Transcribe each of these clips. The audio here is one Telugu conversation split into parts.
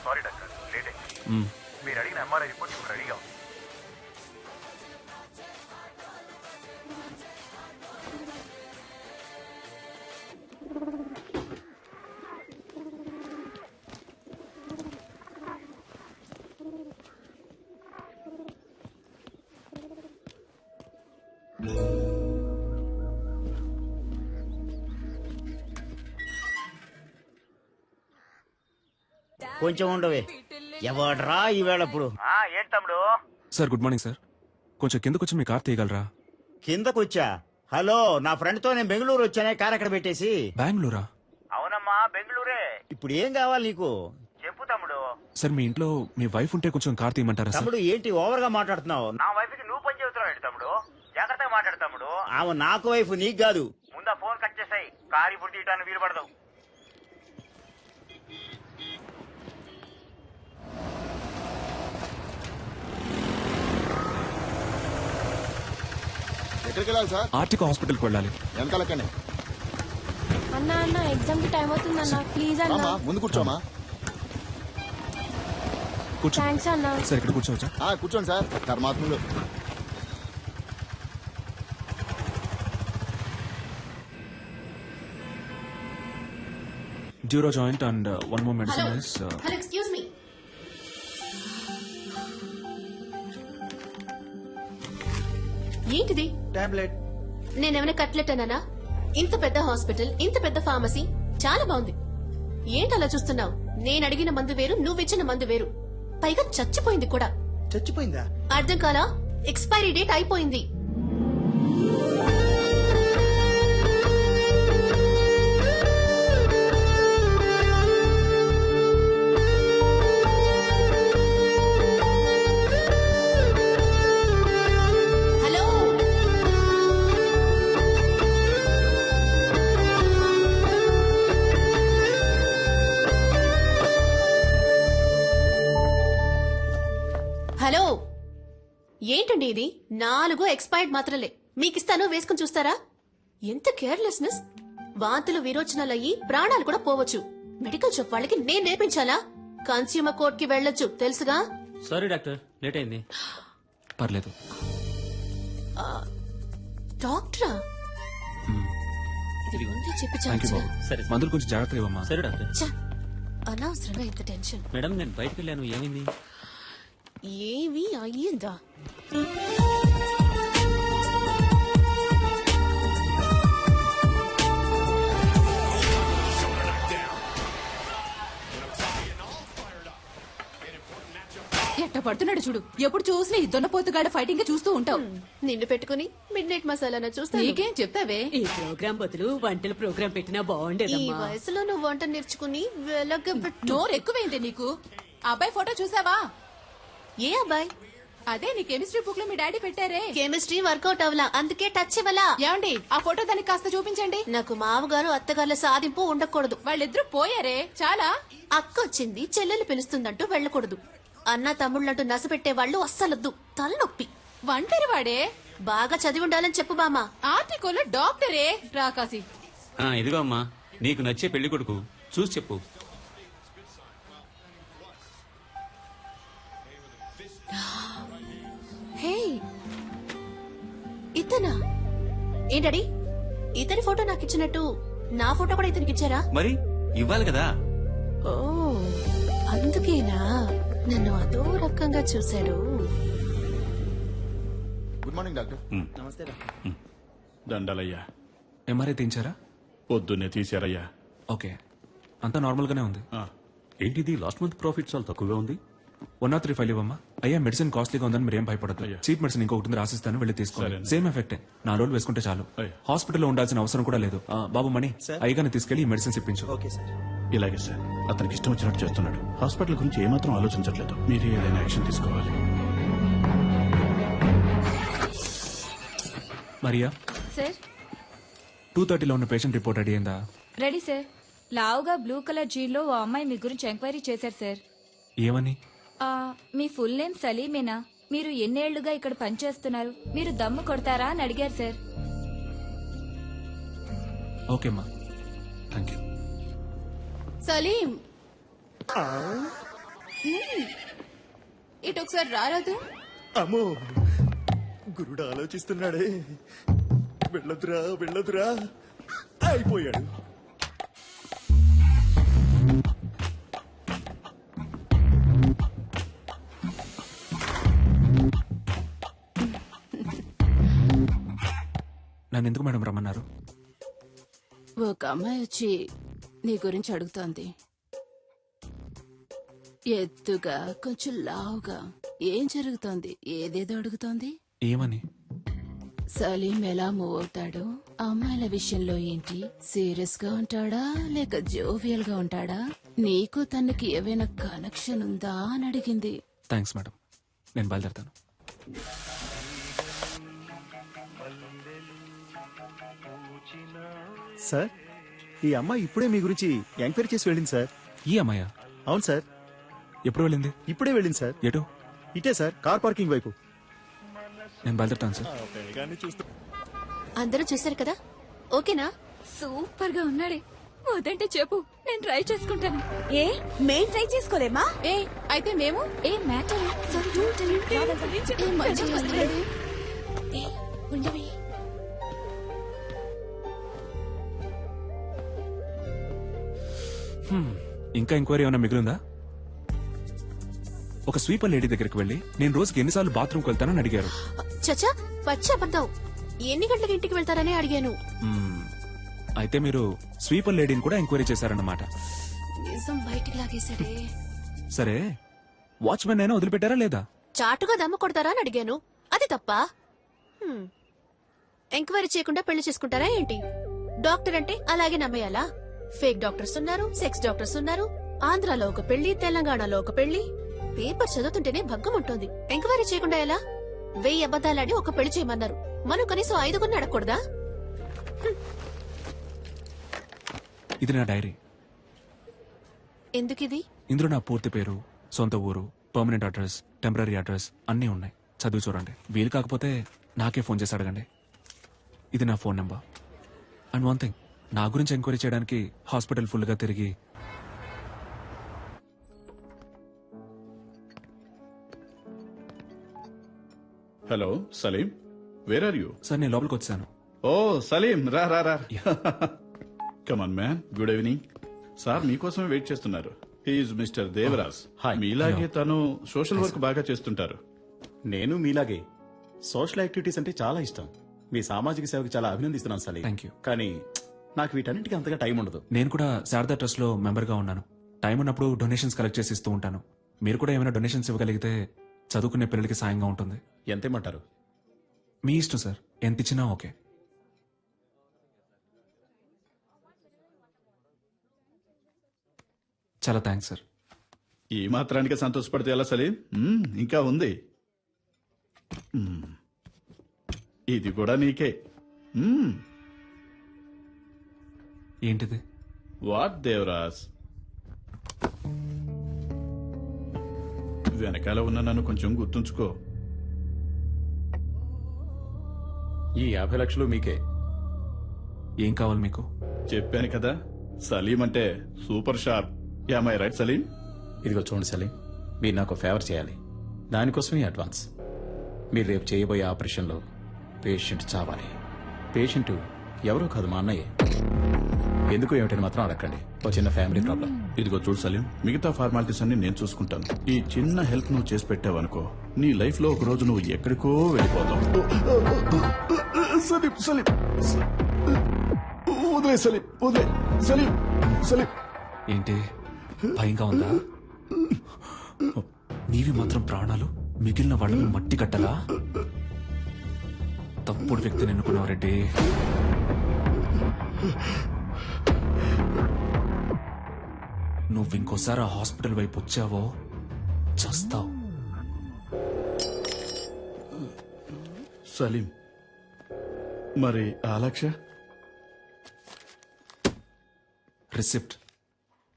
సారీ డాక్టర్, లేట్ అయింది. మీరు అడిగిన ఎంఆర్ఐ రిపోర్ట్ ఇప్పుడు రెడీగా ఉంది. కొంచెం ఉండవే. ఎవడ్రా ఈవేళప్పుడు? ఏంటి తమ్ముడు? Sir good morning sir. కొంచెం కిందకు వచ్చి మీ కార్ తీయగలరా? కిందకొచ్చా? హలో, నా ఫ్రెండ్ తో నేను బెంగళూరు వచ్చానే, కార్ అక్కడ పెట్టేసి. బెంగళూరా? అవునమ్మా, బెంగళూరే. ఇప్పుడు ఏం కావాలి నీకు? చెప్పు తమ్ముడు. సార్ మీ ఇంట్లో మీ వైఫ్ ఉంటే కొంచెం కార్ తీయమంటారా సార్? తమ్ముడు ఏంటి ఓవర్ గా మాట్లాడుతున్నావు? నా వైఫ్ కి నువ్వు పని చెబుతున్నావు ఏంటి తమ్ముడు? జాగ్రత్తగా మాట్లాడు తమ్ముడు. ఆమె నాకు వైఫ్, నీకు కాదు. ముందా ఫోన్ కట్ చేసాయి. కారు ఇప్పుడు తీయటానికి వీలు పడదు. ఎక్కడికి వెళ్ళాలి సార్? ఆర్టిక హాస్పిటల్కి వెళ్ళాలి. వెనకాలక్కనే. అన్న ఎగ్జామ్ కి టైం అవుతుంది అన్న, ప్లీజ్ అన్న. రామా, ముందు కూర్చోమా. కూర్చో. థ్యాంక్స్ అన్న. సార్ ఇక్కడ కూర్చోవచ్చా? కూర్చోండి సార్. ధర్మాత్ములు. డ్యూరో joint and one more medicine is hello, excuse me. ఏంటిది? టాబ్లెట్. నేనేమైనా కట్లెట్ అన్నానా? ఇంత పెద్ద హాస్పిటల్, ఇంత పెద్ద ఫార్మసీ, చాలా బాగుంది. ఏంటి అలా చూస్తున్నావు? నేను అడిగిన మందు వేరు, నువ్విచ్చిన మందు వేరు. పైగా చచ్చిపోయింది కూడా. చచ్చిపోయిందా? అర్థం కాలా? ఎక్స్పైరీ డేట్ అయిపోయింది. హలో, హలో, ఏంటండి ఇది? 4 ఎక్స్పైర్డ్ మాత్రలే మీకిస్తాను, వేసుకుని చూస్తారా? ఎంత కేర్లెస్నెస్! వాంతులు విరోచనాలయ్యి ప్రాణాలు కూడా పోవచ్చు. మెడికల్ షాప్ వాళ్ళకి నేను నేర్పించాలా? కన్స్యూమర్ కోర్ట్ కి వెళ్ళొచ్చు, తెలుసుగా? సారీ డాక్టర్, లేట్ అయింది. పర్లేదు. డాక్టరా? ఇది ముందే చెప్పి థ్యాంక్ యూ చాలు. బాబు. సరే. మందులు కొంచెం జాగ్రత్తగా ఇవ్వమ్మా. సరే డాక్టర్. ఛ, అనవసరంగా ఇంత టెన్షన్. మేడం నేను బయటకు వెళ్ళాను, ఏమైంది? ఏవి అయ్యిందా? ఎట్ట పడుతున్నాడు చూడు. ఎప్పుడు చూసినా ఈ దున్నపోతుగాడ ఫైటింగ్ చూస్తూ ఉంటావు. నిన్ను పెట్టుకుని మిడ్ నైట్ మసాలా చూస్తా. నీకేం చెప్తావే? ఈ ప్రోగ్రాం బదులు వంటల ప్రోగ్రాం పెట్టినా ఈ బాగుండేదమ్మా. వయసులో నువ్వు వంట నేర్చుకుని వెలగబెట్టు. నోరు ఎక్కువైంది నీకు. అబ్బాయి ఫోటో చూసావా? ఏ అబ్బాయి? అదే నీ కెమిస్ట్రీ బుక్ లో మీ డాడీ పెట్టారే. కెమిస్ట్రీ వర్కౌట్ అవలా, అందుకే టచ్ ఇవ్వలా. ఏమండి, ఆ ఫోటో దానికి కాస్త చూపించండి. నాకు మామగారు అత్తగారుల సాధింపు ఉండకూడదు. వాళ్ళిద్దరూ పోయారే, చాలా. అక్క వచ్చింది, చెల్లెలు పిలుస్తుందంటూ వెళ్ళకూడదు. అన్న తమ్ముళ్ళంటూ నసపెట్టే వాళ్ళు అస్సలొద్దు, తలనొప్పి. ఒంటరి వాడే. బాగా చదివి ఉండాలని చెప్పు బామా. ఆర్టికల్ డాక్టరే రాకాసి. ఇదిగో అమ్మా, నీకు నచ్చే పెళ్లి కొడుకు చూసి చెప్పు. హే, ఇతనా? ఏంటడి, ఇతని ఫోటో నాకు ఇచ్చినట్టు నా ఫోటో కూడా ఇతనికి ఇచ్చారా? మరి ఇవ్వాలి కదా. ఓ, అందుకేనా నన్ను అదో రకంగా చూశాడు. Good morning doctor. నమస్తే డాక్టర్. దండలయ్యా. ఎంఆర్ఐ తీయించారా? పొద్దున్నే తీశారయ్యా. ఓకే, అంతా నార్మల్ గానే ఉంది. ఏంటిది లాస్ట్ మంత్ ప్రాఫిట్ చాలా తక్కువగా ఉంది. 103 ఫైల్ ఇవ్వమ్మా. అయ్యా మెడిసిన్ కాస్ట్లీగా ఉందని మీరు ఏం భయపడదు. అయ్యా. చీప్ మెడిసిన్ ఇంకొకటి రాసిస్తాను, వెళ్ళి తీసుకోండి. సరే. సేమ్ ఎఫెక్టే. 4 రోజులు వేసుకుంటే చాలు. అయ్యా. హాస్పిటల్లో ఉండాల్సిన అవసరం కూడా లేదు. బాబు మణి, అయ్యగానే తీసుకెళ్లి ఈ మెడిసిన్స్ ఇప్పించు. Okay sir. ఇలాగే సార్, అతనికి ఇష్టం వచ్చినట్టు చేస్తున్నాడు. హాస్పిటల్ గురించి ఏమాత్రం ఆలోచించట్లేదు. మీరు ఏదైనా యాక్షన్ తీసుకోవాలి. మరియా, సార్ 2:30లో ఉన్న పేషెంట్ రిపోర్ట్ రెడీ అయిందా? Ready sir. లావుగా బ్లూ కలర్ జీన్లో ఓ అమ్మాయి మీ గురించి ఎంక్వైరీ చేశారు సార్. ఏమని? మీ ఫుల్ నేమ్ సలీమేనా? మీరు ఎన్నేళ్లుగా ఇక్కడ పనిచేస్తున్నారు? మీరు దమ్ము కొడతారా అని అడిగారు సార్. ఓకేమ్మా, థ్యాంక్ యూ. సలీం, ఇటు ఒకసారి రారాదు. అమ్మో గురుడు ఆలోచిస్తున్నాడే. వెళ్ళదురా వెళ్ళదురా అయిపోయాడు. నన్ను ఎందుకు మేడం రమ్మన్నారు? ఒక అమ్మాయి వచ్చి నీ గురించి అడుగుతోంది. ఎత్తుగా కొంచెం లావుగా. ఏం జరుగుతోంది? ఏదేదో అడుగుతోంది. ఏమని? సలీం ఎలా మూవ్ అవుతాడు, అమ్మాయిల విషయంలో ఏంటి, సీరియస్ గా ఉంటాడా లేక జోవియల్ గా ఉంటాడా, నీకు తనకి ఏవైనా కనెక్షన్ ఉందా అని అడిగింది. థ్యాంక్స్ మేడం, నేను బయలుదేరుతాను. సార్, ఈ అమ్మాయి ఇప్పుడే మీ గురించి ఎంక్వైరీ చేసి వెళ్ళింది సార్. ఈ అమ్మాయా? అవును సార్, ఎప్పుడు వెళ్ళింది? ఇప్పుడే వెళ్ళింది సార్. ఎటు? ఇటే సార్, కార్ పార్కింగ్ వైపు. నేను బయలుదేరుతాను సార్. అందరూ చూశారు కదా, ఓకేనా? సూపర్ గా ఉన్నాడే. వదంటే చెప్పు, నేను ట్రై చేసుకుంటాను. ఏ మేం ట్రై చేసుకోలేమా? ఏ అయితే మేము ఏ మ్యాటర్ ఉండవి. ఇంకా ఎంక్వైరీ ఏమైనా మిగిలిందా? ఒక స్వీపర్ లేడీ దగ్గరికి వెళ్ళి నేను రోజుకి ఎన్నిసార్లు బాత్రూమ్కి వెళ్తానని అడిగారు. చచ్చా, పచ్చి అబద్ధం. ఎన్ని గంటలకు ఇంటికి వెళ్తారని అడిగాను. అయితే మీరు స్వీపర్ లేడీని కూడా ఎంక్వైరీ చేశారన్నమాట. నిజం బయటికి లాగేశాడే. సరే, వాచ్మెన్ అయినా వదిలిపెట్టారా లేదా? చాటుగా దమ్ము కొడతారా అని అడిగాను. అది తప్ప? ఎంక్వైరీ చేయకుండా పెళ్లి చేసుకుంటారా ఏంటి? డాక్టర్ అంటే అలాగే నమ్మేయాలా? ఫేక్ డాక్టర్స్ ఉన్నారు, సెక్స్ డాక్టర్స్ ఉన్నారు. ఆంధ్రాలో ఒక పెళ్లి, తెలంగాణలో ఒక పెళ్లి. పేపర్ చదువుతుంటేనే భగ్గం ఉంటుంది. ఎంక్వైరీ చేయకుండా ఎలా? 1000 అబద్దాలాడి ఒక పెళ్లి చేయమన్నారు. మనం కనీసం 5 అడగకూడదా? ఇది నా డైరీ. ఎందుకిది? ఇందులో నా పూర్తి పేరు, సొంత ఊరు, పర్మనెంట్ అడ్రస్, టెంపరీ అడ్రస్ అన్నీ ఉన్నాయి. చదివి చూడండి. వీలు కాకపోతే నాకే ఫోన్ చేసి అడగండి. ఇది నా phone number. And one thing, నా గురించి ఎంక్వైరీ చేయడానికి హాస్పిటల్ ఫుల్ గా తిరిగి hello Salim, where are you? Sir నేను లోపలికి వచ్చాను. ఓ సలీం, రా రా రా. Come on man, good evening. Sir మీకోసమే వెయిట్ చేస్తున్నారు. He is mister Devaraj. హాయ్. మీలాగే తను సోషల్ వర్క్ బాగా చేస్తుంటారు. నేను మీలాగే సోషల్ యాక్టివిటీస్ అంటే చాలా ఇష్టం. మీ సామాజిక సేవకు చాలా అభినందిస్తున్నాను సలీం. Thank you. కానీ నాకు వీటన్నిటికీ అంతగా టైం ఉండదు. నేను కూడా శారదా ట్రస్ట్ లో మెంబర్ గా ఉన్నాను. టైం ఉన్నప్పుడు డొనేషన్స్ కలెక్ట్ చేసి ఇస్తూ ఉంటాను. మీరు కూడా ఏమైనా డొనేషన్స్ ఇవ్వగలిగితే చదువుకునే పిల్లలకి సాయంగా ఉంటుంది. ఎంతేమంటారు? మీ ఇష్టం సార్, ఎంత ఇచ్చినా ఓకే. చాలా థ్యాంక్స్ సార్. ఈ మాత్రానికి సంతోషపడితే ఎలా సలీం? ఇంకా ఉంది. ఇది కూడా నీకే. ఏంటిది? వాట్ దేవరాజ్? వెనకాల ఉన్న నన్ను కొంచెం గుర్తుంచుకో. ఈ 50 లక్షలు మీకే. ఏం కావాలి మీకు? చెప్పాను కదా, సలీం అంటే super sharp. Am I right Salim? ఇదిగో చూడండి సలీం, మీరు నాకు ఫేవర్ చేయాలి. దానికోసమే అడ్వాన్స్. మీరు రేపు చేయబోయే ఆపరేషన్లో పేషెంట్ చావాలి. పేషెంట్ ఎవరో కాదు, మా అన్నయ్య. ఎందుకు ఏమిటని మాత్రం అడగండి. ఒక చిన్న ఫ్యామిలీ ప్రాబ్లం. ఇదిగో చూడు సలీం, మిగతా ఫార్మాలిటీస్ అన్ని నేను చూసుకుంటాను. ఈ చిన్న హెల్ప్ నువ్వు చేసి పెట్టావనుకో, నీ లైఫ్ లో ఒక రోజు నువ్వు ఎక్కడికో వెళ్ళిపోతావు. సలీం సలీం వదిలే సలీం, వదిలే సలీం. సలీం ఏంటి భయంగా ఉందా? నీవి మాత్రం ప్రాణాలు, మిగిలిన వాళ్ళని మట్టి కట్టలా? తప్పుడు వ్యక్తిని ఎన్నుకున్నావు రెడ్డి. నువ్వు ఇంకోసారి ఆ హాస్పిటల్ వైపు వచ్చావో చస్తావు. సలీం, మరి ఆ లక్ష? రిసిప్ట్,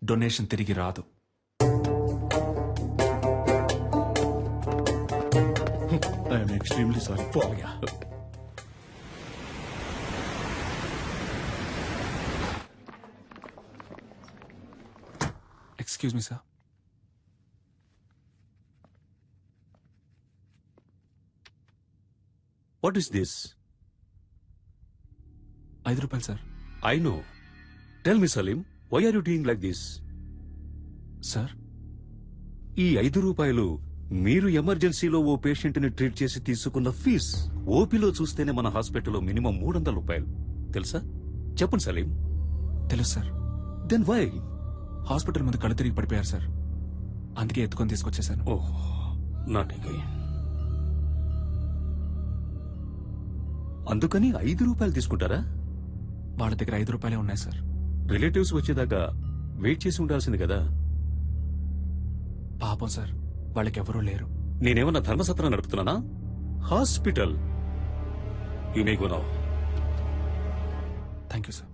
డొనేషన్ తిరిగి రాదు. I'm extremely sorry. Excuse me sir. What is this? 5 రూపాయలు sir. I know. Tell me Salim, why are you doing like this? Sir ఈ 5 రూపాయలు మీరు ఎమర్జెన్సీలో ఓ పేషెంట్ ని ట్రీట్ చేసి తీసుకున్న ఫీజ్. ఓపీలో చూస్తేనే మన హాస్పిటల్లో మినిమం 300 రూపాయలు. తెలుసా? చెప్పండి సలీం. తెలుసు సార్. Then why? హాస్పిటల్ ముందు కళ్ళు తిరిగి పడిపోయారు సార్. అందుకే ఎత్తుకొని తీసుకొచ్చేసాను. ఓహ్, నాట్ అగైన్. అందుకని 5 రూపాయలు తీసుకుంటారా? వాళ్ళ దగ్గర 5 రూపాయలే ఉన్నాయి సార్. రిలేటివ్స్ వచ్చేదాకా వెయిట్ చేసి ఉండాల్సింది కదా. పాపం సార్, వాళ్ళకెవరూ లేరు. నేనేమన్నా ధర్మసత్రం నడుపుతున్నానా? Hospital. You may go now. Thank you sir.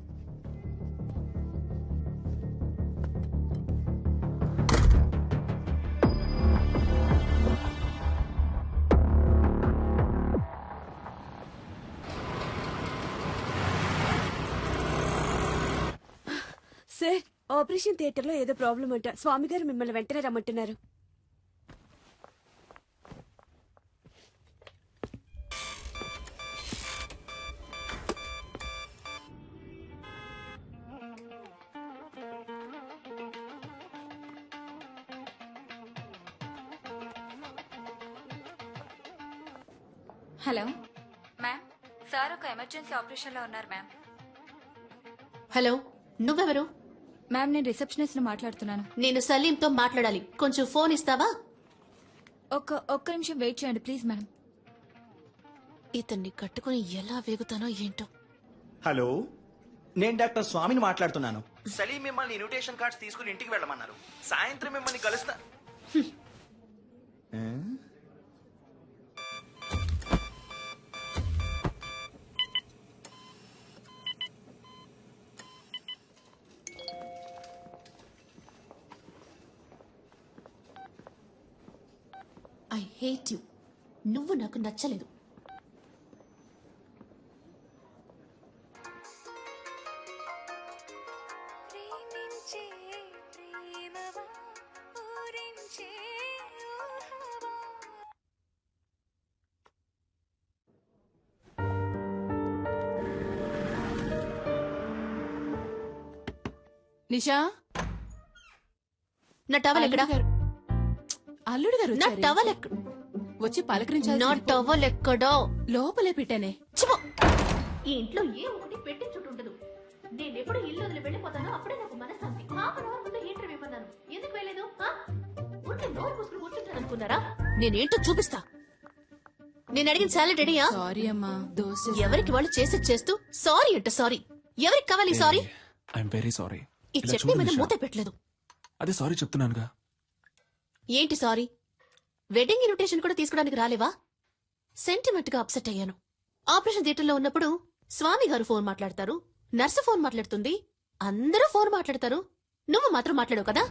Sir, operation theatre లో ఏదో ప్రాబ్లం అంట. స్వామి గారు మిమ్మల్ని వెంటనే రమ్మంటున్నారు. హలో మ్యామ్, సార్ ఒక ఎమర్జెన్సీ ఆపరేషన్ లో ఉన్నారు మ్యామ్. హలో, నువ్వెవరు? మ్యామ్, నేను రిసెప్షనిస్ట్ మాట్లాడుతున్నాను. నేను సలీంతో మాట్లాడాలి. కొంచెం ఫోన్ ఇస్తావా? ఒక్క నిమిషం వెయిట్ చేయండి ప్లీజ్ మేడం. ఇతన్ని కట్టుకుని ఎలా వేగుతానో ఏంటో. హలో, నేను డాక్టర్ స్వామిని మాట్లాడుతున్నాను. సలీం మిమ్మల్ని ఇన్విటేషన్ కార్డ్స్ తీసుకుని ఇంటికి వెళ్ళమన్నారు. సాయంత్రం మిమ్మల్ని కలుస్తా. I hate you. నువ్వు నాకు నచ్చలేదు. నిషా, నా టవల్ ఎక్కడా? అల్లుడు గారు నా వచ్చారే. టవల్ ఎక్కడ? వచ్చి పలకరించాలి. నా టవల్ ఎక్కడో? లోపలే పెట్టానే. చిపో. ఈ ఇంట్లో ఏ ఒకటి పెట్టి చుట్టూ ఉండదు. నేను ఎప్పుడు ఇల్లు వదిలి వెళ్ళిపోతానో అప్పుడే నాకు మనశ్శాంతి. హాఫ్ అన్ అవర్ ముందు హీటర్ ఇవ్వమన్నాను. ఎందుకు వెళ్ళలేదు? ఉంటే నోరు పుసుకుని కూర్చుంటాను అనుకున్నారా? నేనేంటో చూపిస్తా. నేను అడిగిన సాలరీ రెడీయా? సారీ అమ్మా, దోశ. ఎవరికి వాళ్ళు చేసి చేస్తూ సారీ అంట సారీ. ఎవరికి కావాలి సారీ? I'm very sorry. ఈ చట్నీ మీద మూత పెట్టలేదు. అదే సారీ చెప్తున్నానుగా. ఏంటి సారీ? వెడ్డింగ్ ఇన్విటేషన్ కూడా తీసుకోవడానికి రాలేవా? సెంటిమెంట్ గా అప్సెట్ అయ్యాను. ఆపరేషన్ థియేటర్ లో ఉన్నప్పుడు స్వామి గారు ఫోన్ మాట్లాడతారు, నర్సు ఫోన్ మాట్లాడుతుంది, అందరూ ఫోన్ మాట్లాడతారు. నువ్వు మాత్రం మాట్లాడవు కదా?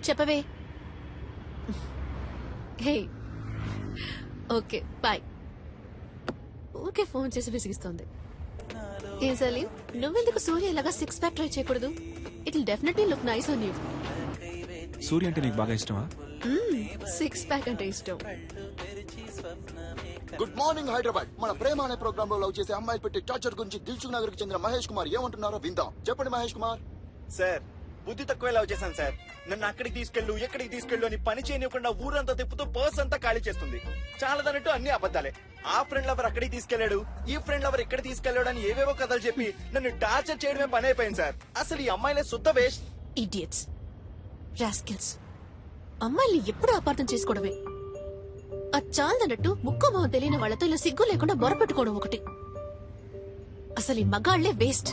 చెప్పవే. Hey, okay bye. Okay, phone చేసి విసిగిస్తోంది. ఏం సలీం, నువ్వెందుకు సూర్య ఇలాగా 6 ప్యాక్ ట్రై చేయకూడదు? It will definitely look nice on you. Surya అంటే నీకు బాగా ఇష్టమా? 6 ప్యాక్ అంటే ఇష్టం. Good morning Hyderabad. మన ప్రేమ అనే ప్రోగ్రామ్ లో లవ్ చేసే అమ్మాయిలు పెట్టి టార్చర్ గురించి దిల్సుఖ్ నగర్ కి చెందిన మహేష్ కుమార్ ఏమంటున్నారో విందాం. చెప్పండి మహేష్ కుమార్. సార్, బుద్ధి తక్కువ లవ్ చేశాను సార్. నన్ను అక్కడికి తీసుకెళ్ళు, ఎక్కడికి తీసుకెళ్ళు అని పని చేయనివ్వకుండా ఊరంతా తిప్పుతూ పర్స్ అంతా ఖాళీ చేస్తుంది. చాలదన్నట్టు అన్ని అబద్ధాలే. ఆ ఫ్రెండ్ లవర్ అక్కడికి తీసుకెళ్లాడు, ఈ ఫ్రెండ్ లవర్ ఇక్కడ తీసుకెళ్లాడు అని ఏవేవో కథలు చెప్పి నన్ను టార్చర్ చేయడమే పని అయిపోయింది సార్. అసలు ఈ అమ్మాయిలే శుద్ధ వేస్ట్. Idiots, rascals. అమ్మాయిల్ని ఎప్పుడు అపార్థం చేసుకోవడమే. అది చాలదన్నట్టు ముక్కు మొహం తెలియని వాళ్ళతో ఇలా సిగ్గు లేకుండా మొరపెట్టుకోవడం ఒకటి. అసలు ఈ మగాళ్లే waste.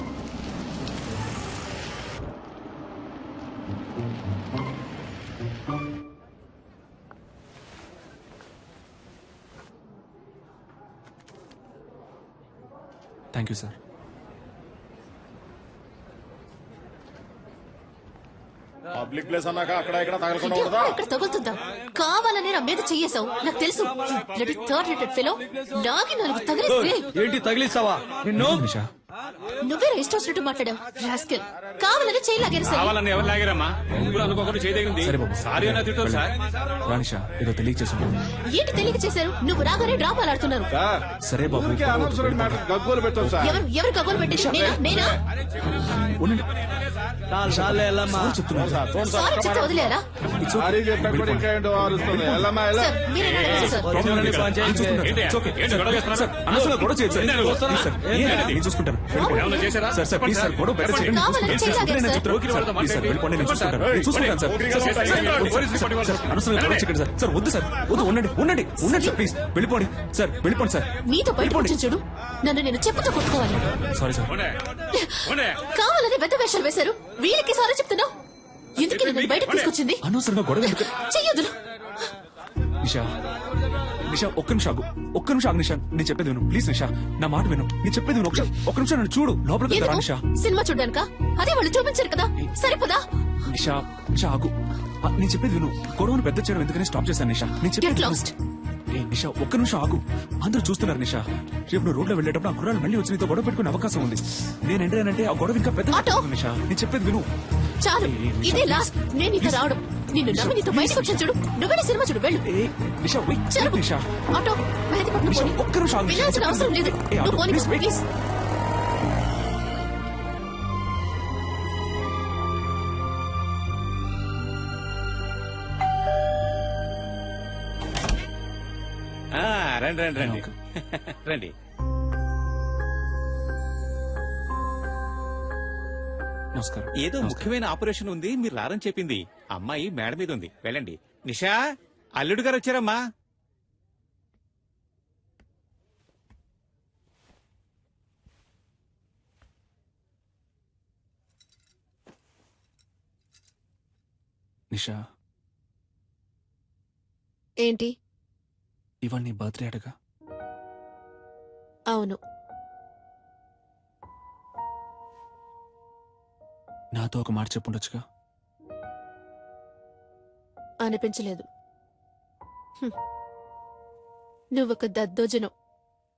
Thank you sir. Public place అన్నాక అక్కడ ఇక్కడ తగలకుండా ఉండదా? ఇక్కడ తగులుతుందా? కావాలనే నా మీద చెయ్యేశావు, నాకు తెలుసు. థర్డ్ రేటెడ్ ఫెలో లాగి 4 తగిలిస్తే ఏంటి తగిలిస్తావా? నిషా, నువ్వే ఇష్టం వచ్చినట్టు మాట్లాడావు రాస్కెల్. కావాలని చేయి లాగారు సలీం. కావాలని ఎవరు లాగారమ్మా? ముగ్గురు అనుకోకుండా చేయదగింది. సరే బాబు సారీ అన్న తిట్టారు సార్. రానిషా ఏదో తెలియచేసుకున్నాను. ఏంటి తెలియక చేశారు? నువ్వు రాగానే డ్రామాలు ఆడుతున్నారు. సరే బాబు గగ్గోలు పెట్టాం సార్. ఎవరు కగోలు పెట్టింది? నేనా? ఉండండి. సారీ చెప్తున్నాను. సారీ చెప్తే వదిలేరా? It's okay. సారీ చెప్పా కూడా ఇంకా ఏంటో ఆరుస్తుంది. వెళ్ళమ్మా, వెళ్ళు. సార్, మీరేనా అడగాలి సార్? Problem లేదు సార్. నేను చూసుకుంటాను. It's okay. సార్, అనవసరంగా గొడవ చేయొద్దు సార్. Please sir. నేను చూసుకుంటాను. ఏమన్నా చేశారా? సార్ ప్లీజ్ సార్ గొడవ బెటర్ చేయండి. కావాలని నేను చేయి లాగారు సార్. చూసుకుంటాను. ప్లీజ్ సార్ వెళ్ళిపోండి. నేను చూసుకుంటాను. నేను చూసుకుంటాను సార్. అనవసరంగా గొడవ చేయకండి సార్. సార్ వద్దు సార్. వద్దు ఉండండి సార్ ప్లీజ్. వెళ్ళిపోండి సార్. నీతో బయట కూర్చొని చూడు. నన్ను నేను చెప్పుతో కొట్టుకోవాలి. Sorry sir. కావాలని పెద్ద వేషాలు వేశారు. వీళ్ళకి సారీ చెప్తున్నావు. ఎందుకు నన్ను బయటకు తీసుకొచ్చింది? అనవసరంగా గొడవ ఎందుకు? చెయ్యొద్దు. నిషా ఒక్క నిమిషం ఆగు నిషా. నేను చెప్పేది విను ప్లీజ్ నిషా. నా మాట విను. నేను చెప్పేది విను. ఒక్క నిమిషం నన్ను చూడు. లోపలికి రా నిషా. సినిమా చూడ్డానికా? అదే వాళ్ళు చూపించారు కదా, సరిపోదా? నిషా ఆగు. నేను చెప్పేది విను. గొడవను పెద్ద చేయడం ఎందుకని స్టాప్ చేశాను నిషా. నేను Get చెప్పేది lost. ఏ నిషా ఒక్క నిమిషం ఆగు. అందరూ చూస్తున్నారు నిషా. రేపు నువ్వు రోడ్లో వెళ్ళేటప్పుడు ఆ కుర్రాలు మళ్ళీ వచ్చి నీతో గొడవ పెట్టుకునే అవకాశం ఉంది. నేను ఎంటానంటే ఆ గొడవ ఇంకా పెద్ద ఆటో. నిషా. నేను చెప్పేది విను. చాలు, ఇదే లాస్ట్. నేను నీతో రావడం. నిన్ను నమ్మి నీతో బయటకు వచ్చాను చూడు. నువ్వే సినిమా చూడు, వెళ్ళు. ఏ నిషా wait, జరుగు. నిషా ఆటో మెహదీపట్నం నిషా, పోనీ. ఒక్క నిమిషం ఆగు నిషా. వెళ్ళాల్సిన అవసరం లేదు. ఏ, ఆటో, నువ్వు పోనీ, please, wait. ప్లీజ్. రండి రండి రండి రండి. నమస్కారం. ఏదో ముఖ్యమైన ఆపరేషన్ ఉంది, మీరు రారని చెప్పింది. అమ్మాయి మేడ మీద ఉంది, వెళ్ళండి. నిషా, అల్లుడు గారు వచ్చారమ్మా. నిషా ఏంటి? ఇవాళ నీ బర్త్డే అడగా. అవును. నాతో ఒక మాట చెప్పుండొచ్చుగా. అనిపించలేదు. నువ్వొక దద్దోజనం.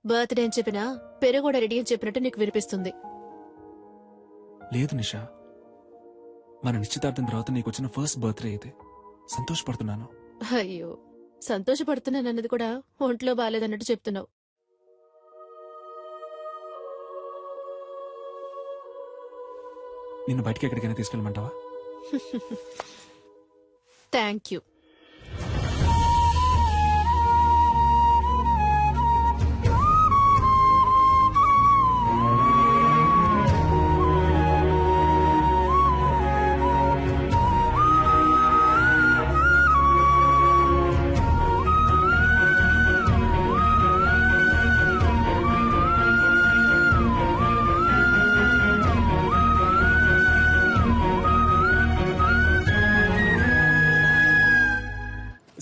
బర్త్డే అని చెప్పినా పెరుగూడ రెడీ అని చెప్పినట్టు నీకు వినిపిస్తుంది. లేదు నిషా, మన నిశ్చితార్థం తర్వాత నీకు వచ్చిన ఫస్ట్ బర్త్డే అయితే సంతోషపడుతున్నాను. అయ్యో, సంతోషపడుతున్నానన్నది కూడా ఒంట్లో బాలేదన్నట్టు చెప్తున్నావు. నిన్ను బయటికి ఎక్కడికైనా తీసుకెళ్ళమంటావా? Thank you.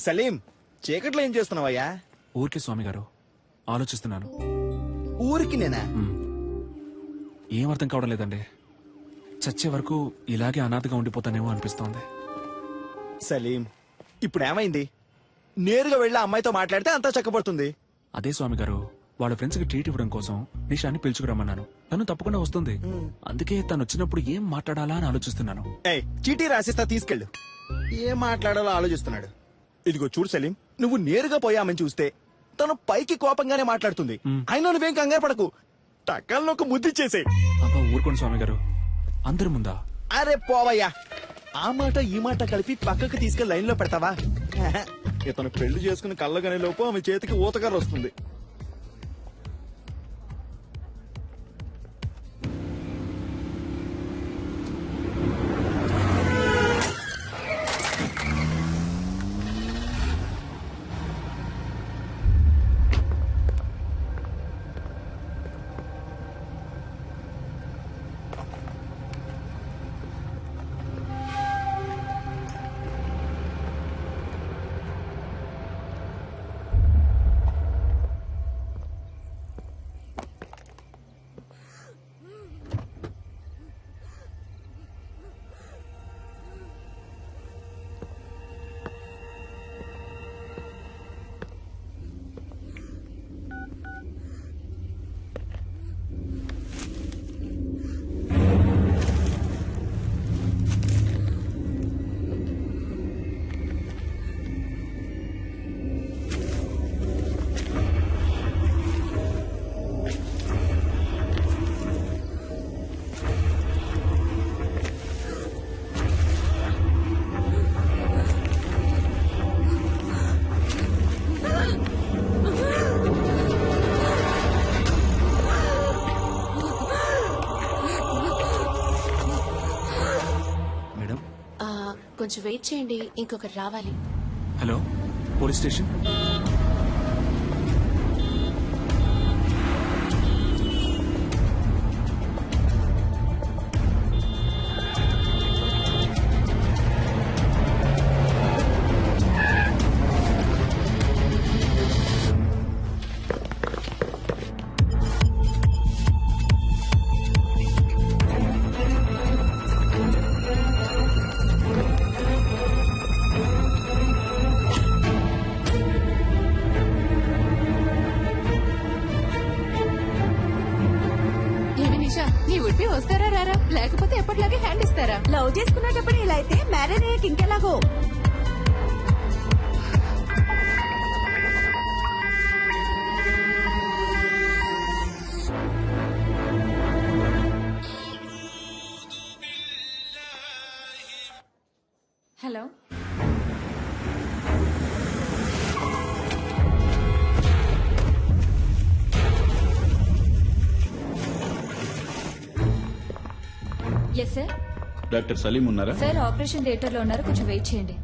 సలీం, చీకట్లో ఏం చేస్తున్నావయ్యా? ఊరికే స్వామి గారు ఆలోచిస్తున్నాను. ఊరికి నేనా? ఏం అర్థం కావడం లేదండి. చచ్చే వరకు ఇలాగే అనాథగా ఉండిపోతానేమో అనిపిస్తోంది. సలీం, ఇప్పుడు ఏమైంది? నేరుగా వెళ్ళి ఆ అమ్మాయితో మాట్లాడితే అంతా చక్కబడుతుంది. అదే స్వామి గారు, వాళ్ళ ఫ్రెండ్స్ కి ట్రీట్ ఇవ్వడం కోసం నిషాని పిలుచుకురమ్మన్నాను. తను తప్పకుండా వస్తుంది. అందుకే తను వచ్చినప్పుడు ఏం మాట్లాడాలా అని ఆలోచిస్తున్నాను. ఏయ్, చీటీ రాసిస్తా, తీసుకెళ్ళు. ఏం మాట్లాడాలో ఆలోచిస్తున్నాడు. ఇదిగో చూడు సలీం, నువ్వు నేరుగా పోయామని చూస్తే తను పైకి కోపంగానే మాట్లాడుతుంది. అయినా నువ్వేం కంగారు పడకు. టక్కల్లో ఒక ముద్దిచ్చేసే. అబ్బా ఊరుకోండి స్వామి గారు, అందరి ముందా? అరే పోవయ్యా, ఆ మాట ఈ మాట కలిపి పక్కకు తీసుకెళ్లి లైన్ లో పెడతావా? ఇతను పెళ్లి చేసుకుని కళ్ళగనే లోపు ఆమె చేతికి ఊతకర్ర వస్తుంది. కొంచెం వెయిట్ చేయండి, ఇంకొకరు రావాలి. Hello police station. ఏమి నిషా, నీ ఉడిపి వస్తారా రారా, లేకపోతే ఎప్పటిలాగే హ్యాండ్ ఇస్తారా? లవ్ చేసుకునేటప్పుడు ఇలా అయితే మ్యారేజ్ అయ్యాక ఇంకెలాగో. Hello yes sir. Doctor Salim ఉన్నారా? సార్ ఆపరేషన్ థియేటర్ లో ఉన్నారు, కొంచెం వెయిట్ చేయండి.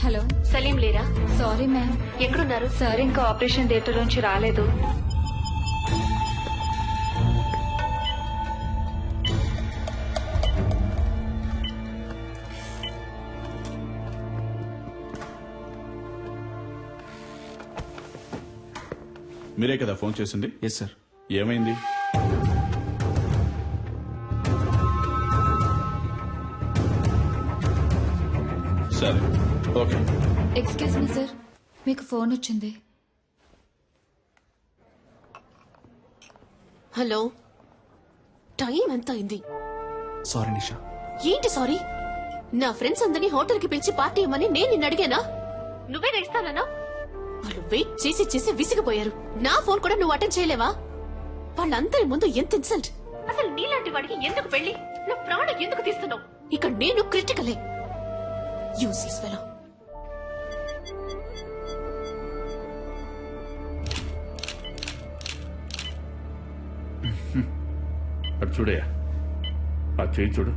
హలో సలీం లేరా? సారీ మ్యామ్, ఎక్కడున్నారు? సార్ ఇంకా ఆపరేషన్ థియేటర్ నుంచి రాలేదు. మీరే కదా ఫోన్ చేసింది? Yes sir. ఏమైంది? సరే, ఓకే. ఎక్స్క్యూజ్ మీ సార్, మీకు ఫోన్ వచ్చింది. హలో, టైం ఎంత అయింది? సారీ నిషా. ఏంటి సారీ? నా ఫ్రెండ్స్ అందరినీ హోటల్ కి పిలిచి పార్టీ ఇవ్వమని నేను నిన్ను అడిగానా? నువ్వే ఇస్తానన్నా? వాళ్ళు వెయిట్ చేసి చేసి విసిగిపోయారు. నా ఫోన్ కూడా నువ్వు అటెండ్ చేయలేవా? వాళ్ళందరి ముందు ఎంత ఇన్సల్ట్! అసలు నీలాంటి వాడికి ఎందుకు పెళ్లి? నా ప్రాణం ఎందుకు తీస్తున్నావు? ఇక్కడ నేను క్రిటికలే. Useless fellow. అటు చూడయా, ఆ చేయి చూడు,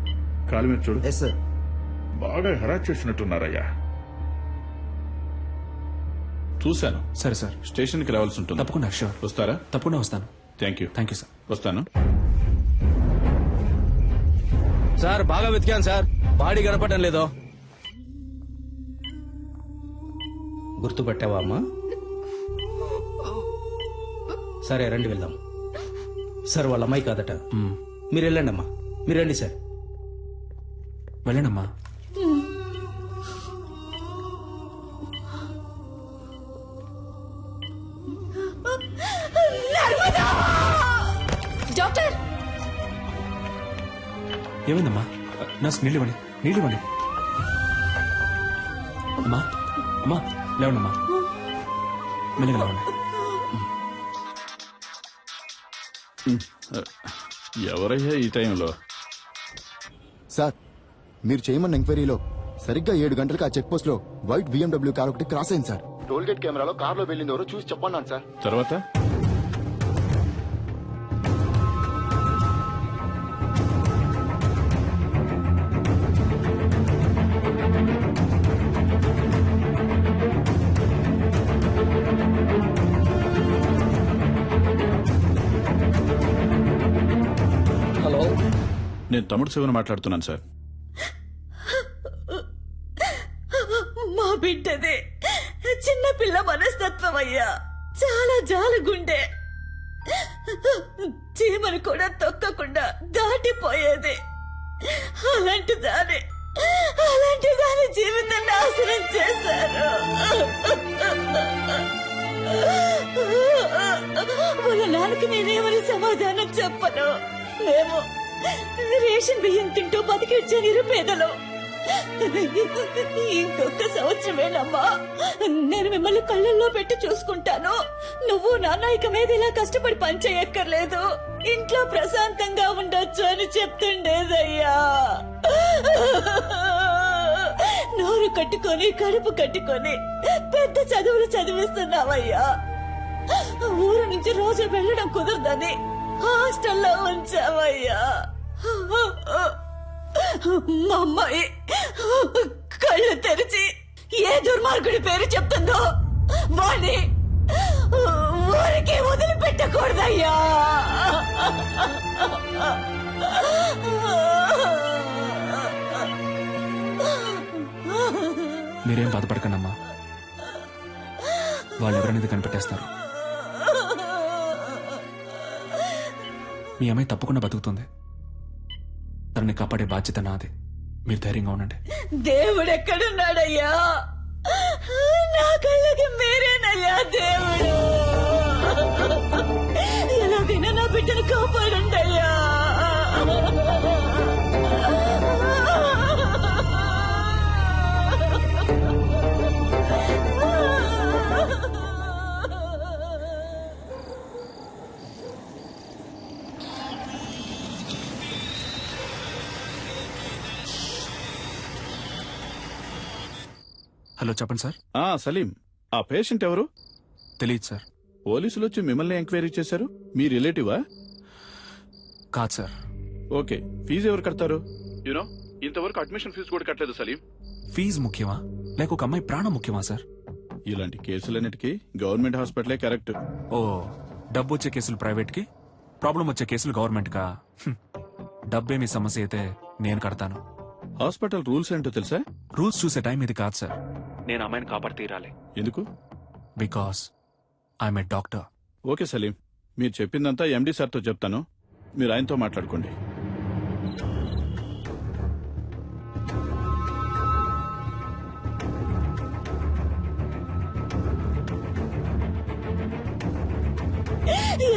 కాలు మీద చూడు. Yes sir. బాగా హెరాస్ చేసినట్టున్నారయ్యా. చూశాను. సరే సార్. స్టేషన్కి రావాల్సి ఉంటుంది. తప్పకుండా. షూర్. వస్తారా? తప్పకుండా వస్తాను. Thank you. Thank you sir. వస్తాను. సార్ బాగా వెతికాను సార్, బాడీ కనపడడం లేదో. గుర్తుపట్టావా అమ్మా? సరే రండి వెళ్దాం. సార్ వాళ్ళ అమ్మాయి కాదట. మీరు వెళ్ళండి అమ్మా, మీరు రండి సార్. వెళ్ళండమ్మా. డాక్టర్, ఏమైందమ్మా? నర్స్ నీళ్ళు ఇవ్వండి, నీళ్ళు ఇవ్వండి. అమ్మా, అమ్మా లేవండమ్మా, మెల్లగా లేవండి. ఎవరయ్యా ఈ టైంలో? సార్, మీరు చేయమన్న ఎంక్వైరీలో సరిగ్గా 7 గంటలకు ఆ చెక్ పోస్ట్ లో వైట్ BMW కార్ ఒకటి క్రాస్ అయింది సార్. టోల్ గేట్ కెమెరాలో కార్లో వెళ్ళింది ఎవరో చూసి చెప్పన్నాను సార్. తర్వాత హలో, నేను తమ్ముడు శివన్ మాట్లాడుతున్నాను సార్. మా బిడ్డదే చిన్న పిల్ల మనస్తత్వం అయ్యా, చాలా జాలగుండే. చీమను కూడా తొక్కకుండా దాటిపోయేది. అలాంటి దాని జీవితం నాశనం చేశారు. వాళ్ళ నాన్నకి నేనేమని సమాధానం చెప్పను. మేము రేషన్ బియ్యం తింటూ బతికిచ్చే నిరుపేదలు. ఇంకొక సంవత్సరమేనమ్మా, నేను మిమ్మల్ని కళ్ళల్లో పెట్టి చూసుకుంటాను. నువ్వు నాన్న ఇక మీద ఇలా కష్టపడి పనిచేయక్కర్లేదు, ఇంట్లో ప్రశాంతంగా ఉండొచ్చు అని చెప్తుండేదయ్యా. నోరు కట్టుకొని కడుపు కట్టుకొని పెద్ద చదువులు చదివిస్తున్నావయ్యా. ఊరు నుంచి రోజు వెళ్ళడం కుదరదని హాస్టల్లో ఉంచావయ్యా. మా అమ్మాయి కళ్ళు తెరిచి ఏ దుర్మార్గుడి పేరు చెప్తుందో వాణ్ణి ఊరికి వదిలిపెట్టకూడదయ్యా. మీరేం బాధపడకండి అమ్మా, వాళ్ళు ఎవరనేది కనిపెట్టేస్తారు. మీ అమ్మాయి తప్పకుండా బతుకుతుంది. తనని కాపాడే బాధ్యత నాది. మీరు ధైర్యంగా ఉండండి. దేవుడు ఎక్కడున్నాడయ్యా? నా కళ్ళకి మీరేనయ్యా దేవుడు. ఎలాగైనా నా బిడ్డను కాపాడండయ్యా. హలో, చెప్పండి సార్. సలీం, ఆ పేషెంట్ ఎవరు? తెలియదు సార్. పోలీసులు వచ్చి మిమ్మల్ని ఎంక్వైరీ చేశారు. మీ రిలేటివా? కాదు సార్. ఓకే, ఫీజు ఎవరు కడతారు? యూనో, ఇంతవరకు అడ్మిషన్ ఫీజు కూడా కట్టలేదు సలీం. ఫీజు ముఖ్యమా లేక ఒక అమ్మాయి ప్రాణం ముఖ్యమా సార్? ఇలాంటి కేసులన్నిటికీ గవర్నమెంట్ హాస్పిటలే కరెక్ట్. ఓ, డబ్బు వచ్చే కేసులు ప్రైవేట్ కి, ప్రాబ్లం వచ్చే కేసులు గవర్నమెంట్ కా? డబ్బే మీ సమస్య అయితే నేను కడతాను. హాస్పిటల్ రూల్స్ ఏంటో తెలుసా? రూల్స్ చూసే టైం ఇది కాదు సార్. నేను అమ్మాయిని కాపాడి తీరాలి. ఎందుకు? Because I'm a doctor. Okay Salim, మీరు చెప్పిందంతా ఎండి సార్తో చెప్తాను. మీరు ఆయనతో మాట్లాడుకోండి.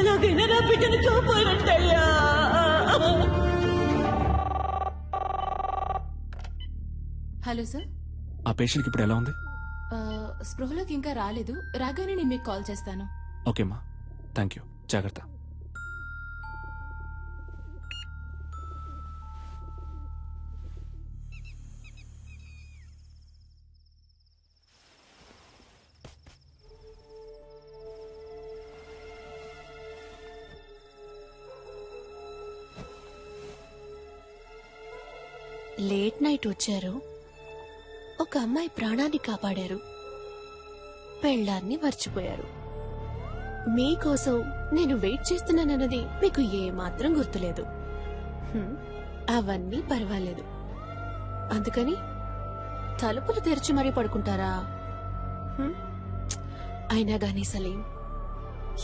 ఎలాగైనా నా బిడ్డను కాపాడండయ్యా. Hello sir. ఆ పేషెంట్కి ఇప్పుడు ఎలా ఉంది? స్పృహలోకి ఇంకా రాలేదు. రాగానే నేను మీకు కాల్ చేస్తాను. ఓకేమ్మా, థ్యాంక్ యూ. జాగ్రత్త. లేట్ నైట్ వచ్చారు, ఒక అమ్మాయి ప్రాణాన్ని కాపాడారు, పెళ్ళాన్ని మర్చిపోయారు. మీకోసం నేను వెయిట్ చేస్తున్నానన్నది మీకు ఏమాత్రం గుర్తులేదు. అవన్నీ పర్వాలేదు. అందుకని తలుపులు తెరిచి మరీ పడుకుంటారా? అయినా గానీ Salim,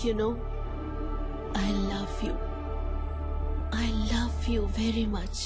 you know I love you very much.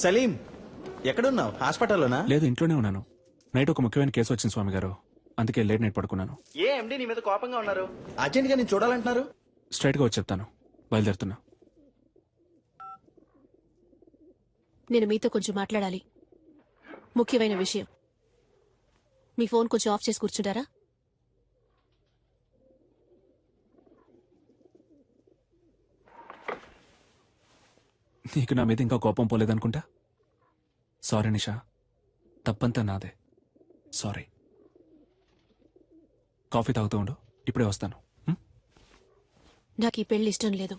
Salim, ఎక్కడున్నావు? హాస్పిటల్లోనా? లేదు, ఇంట్లోనే ఉన్నాను. నైట్ ఒక ముఖ్యమైన కేసు వచ్చింది స్వామి గారు, అందుకే లేట్ నైట్ పడుకున్నాను. ఏ ఎండి నీ మీద కోపంగా ఉన్నారు? అర్జెంట్ గా నేను చూడాలంటున్నారు. స్ట్రైట్ గా వచ్చి చెప్తాను. బయలుదేరుతున్నా. నేను మీతో కొంచెం మాట్లాడాలి, ముఖ్యమైన విషయం. మీ ఫోన్ కొంచెం ఆఫ్ చేసి కూర్చుంటారా? నీకు నా మీద ఇంకా కోపం పోలేదనుకుంటా. సారీ నిషా, తప్పంతా నాదే. సారీ. కాఫీ తాగుతూ ఉండు, ఇప్పుడే వస్తాను. నాకు ఈ పెళ్లి ఇష్టం లేదు.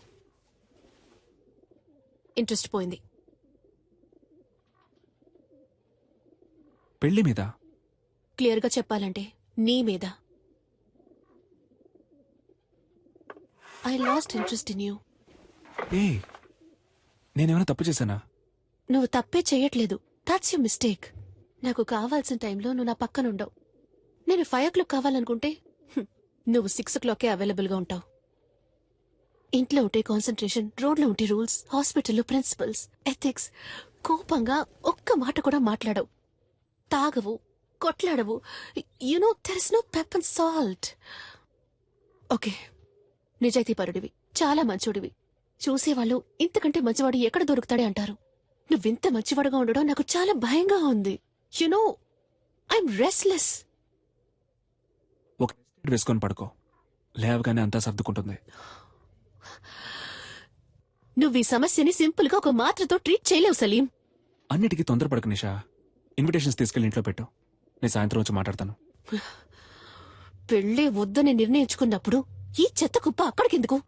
ఇంట్రెస్ట్ పోయింది. పెళ్లి మీద? క్లియర్గా చెప్పాలంటే నీ మీద. I lost interest in you. ఏ, నేనేమైనా తప్పు చేశానా? నువ్వు తప్పే చేయట్లేదు. That's you mistake. నాకు కావాల్సిన టైంలో నువ్వు నా పక్కనుండవు. నేను 5 o'clock కావాలనుకుంటే నువ్వు 6 o'clockకే అవైలబుల్గా ఉంటావు. ఇంట్లో ఉంటే కాన్సన్ట్రేషన్, రోడ్లో ఉంటే రూల్స్, హాస్పిటల్లో ప్రిన్సిపల్స్, ఎథిక్స్. కోపంగా ఒక్క మాట కూడా మాట్లాడవు, తాగవు, కొట్లాడవు. You know there is no pepper and salt. Okay, నిజాయితీపరుడివి, చాలా మంచోడివి. చూసేవాళ్ళు ఇంతకంటే మంచివాడు ఎక్కడ దొరుకుతాడే అంటారు. నువ్వింత మంచివాడుగా ఉండడం నాకు చాలా భయంగా ఉంది. You know I'm restless. ఒక వేసుకొని పడుకో, లేవగానే అంతా సర్దుకుంటుంది. నువ్వు ఈ సమస్యని సింపుల్ గా ఒక మాత్రతో ట్రీట్ చేయలేవు సలీం. అన్నిటికీ తొందరపడకు నిషా. ఇన్విటేషన్స్ తీసుకెళ్లి ఇంట్లో పెట్టు, నేను సాయంత్రం వచ్చి మాట్లాడతాను. పెళ్ళే వద్దని నిర్ణయించుకున్నప్పుడు ఈ చెత్త కుప్ప అక్కడికెందుకు?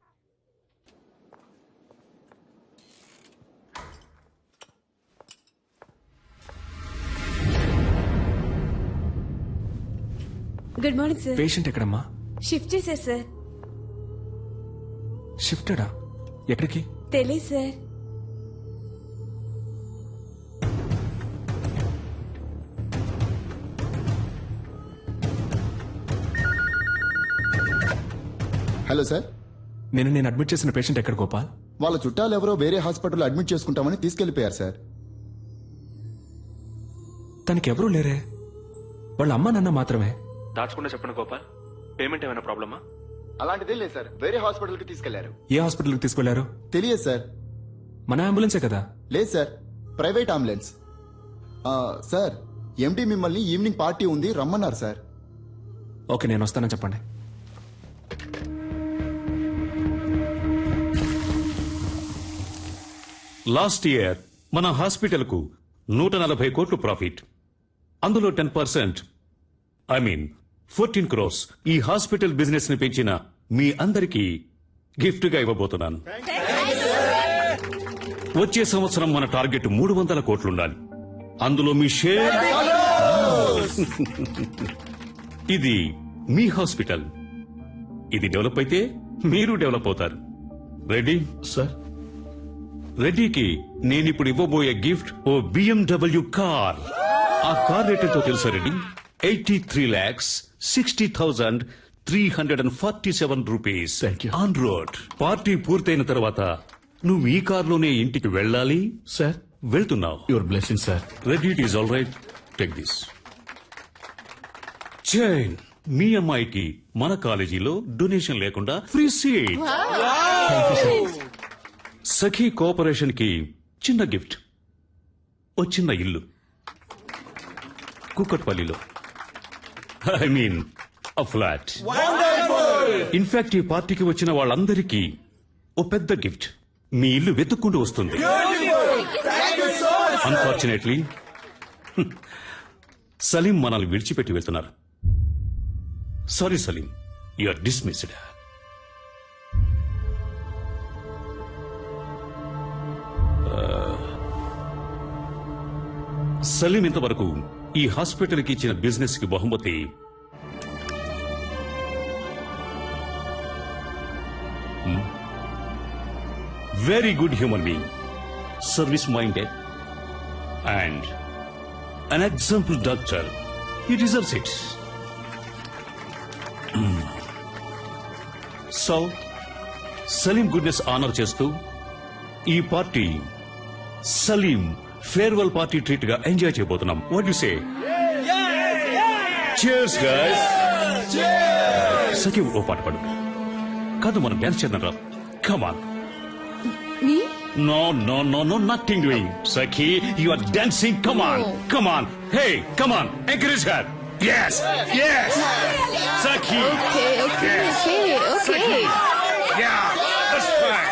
Good morning sir. పేషెంట్ ఎక్కడమ్మా? షిఫ్ట్ చేశారు సార్. షిఫ్టెడా? ఎక్కడికి? తెలీదు సార్. హలో సార్, నేను అడ్మిట్ చేసిన పేషెంట్ ఎక్కడ గోపాల్? వాళ్ళ చుట్టాలు ఎవరో వేరే హాస్పిటల్లో అడ్మిట్ చేసుకుంటామని తీసుకెళ్లిపోయారు సార్. తనకి ఎవరూ లేరే, వాళ్ళ అమ్మ నాన్న మాత్రమే. దాచకుండా చెప్పండి గోపాల్, పేమెంట్ ఏమైనా ప్రాబ్లమా? అలాంటిదే లేదు సార్, వేరే హాస్పిటల్కి తీసుకెళ్లారు. ఏ హాస్పిటల్కి తీసుకెళ్లారు? తెలియదు సార్. మన అంబులెన్సే కదా? లేదు సార్, ప్రైవేట్ అంబులెన్స్. సార్, ఎండి మిమ్మల్ని ఈవినింగ్ పార్టీ ఉంది రమ్మన్నారు సార్. ఓకే, నేను వస్తానని చెప్పండి. లాస్ట్ ఇయర్ మన హాస్పిటల్ కు 140 కోట్లు ప్రాఫిట్. అందులో 10%, ఐ మీన్ 14 crores ఈ హాస్పిటల్ బిజినెస్ ని పెంచిన మీ అందరికీ గిఫ్ట్ గా ఇవ్వబోతున్నాను. వచ్చే సంవత్సరం మన టార్గెట్ 300 కోట్లుండాలి. అందులో మీ షేర్. ఇది మీ హాస్పిటల్. ఇది డెవలప్ అయితే మీరు డెవలప్ అవుతారు. రెడీ సార్, రెడ్డికి నేనిప్పుడు ఇవ్వబోయే గిఫ్ట్ ఓ BMW కార్. ఆ కార్ రేట్ ఎంతో తెలుసా Reddy? 83,60,347 rupees. Thank you. On road. Party పూర్తయిన తర్వాత నువ్వు ఈ కార్లోనే ఇంటికి వెళ్ళాలి. సార్, వెళ్తున్నావు. Your blessing sir. Reddy, it is all right, take this chain. మీ అమ్మాయికి మన కాలేజీలో డొనేషన్ లేకుండా ఫ్రీ సీట్. సఖీ కోఆపరేషన్ కి చిన్న గిఫ్ట్, ఓ చిన్న ఇల్లు కుక్కట్పల్లిలో. I mean a flat. In fact ఈ పార్టీకి వచ్చిన వాళ్ళందరికీ ఓ పెద్ద గిఫ్ట్. మీ ఇల్లు వెతుక్కుంటూ వస్తుంది. అన్ఫార్చునేట్లీ సలీం మనల్ని విడిచిపెట్టి వెళ్తున్నారు. Sorry Salim, you are dismissed. Salim ఇంతవరకు ఈ హాస్పిటల్ కి ఇచ్చిన బిజినెస్ కి బహుమతి very good human being, service minded and an example doctor. He deserves it. So Salim goodness honour చేస్తూ ఈ party Salim farewell party treat గా ఎంజాయ్ చేయబోతున్నాం. What you say? Cheers, guys. సఖీ, ఓ పాట పాడు. కాదు, మనం డాన్స్ చేద్దాం రా. Come on. No, nothing doing. Sakhi, you are dancing. Come on, come on. Hey, come on, encourage her. Yes. Sakhi. Okay. Sakhi. Yeah, that's fine.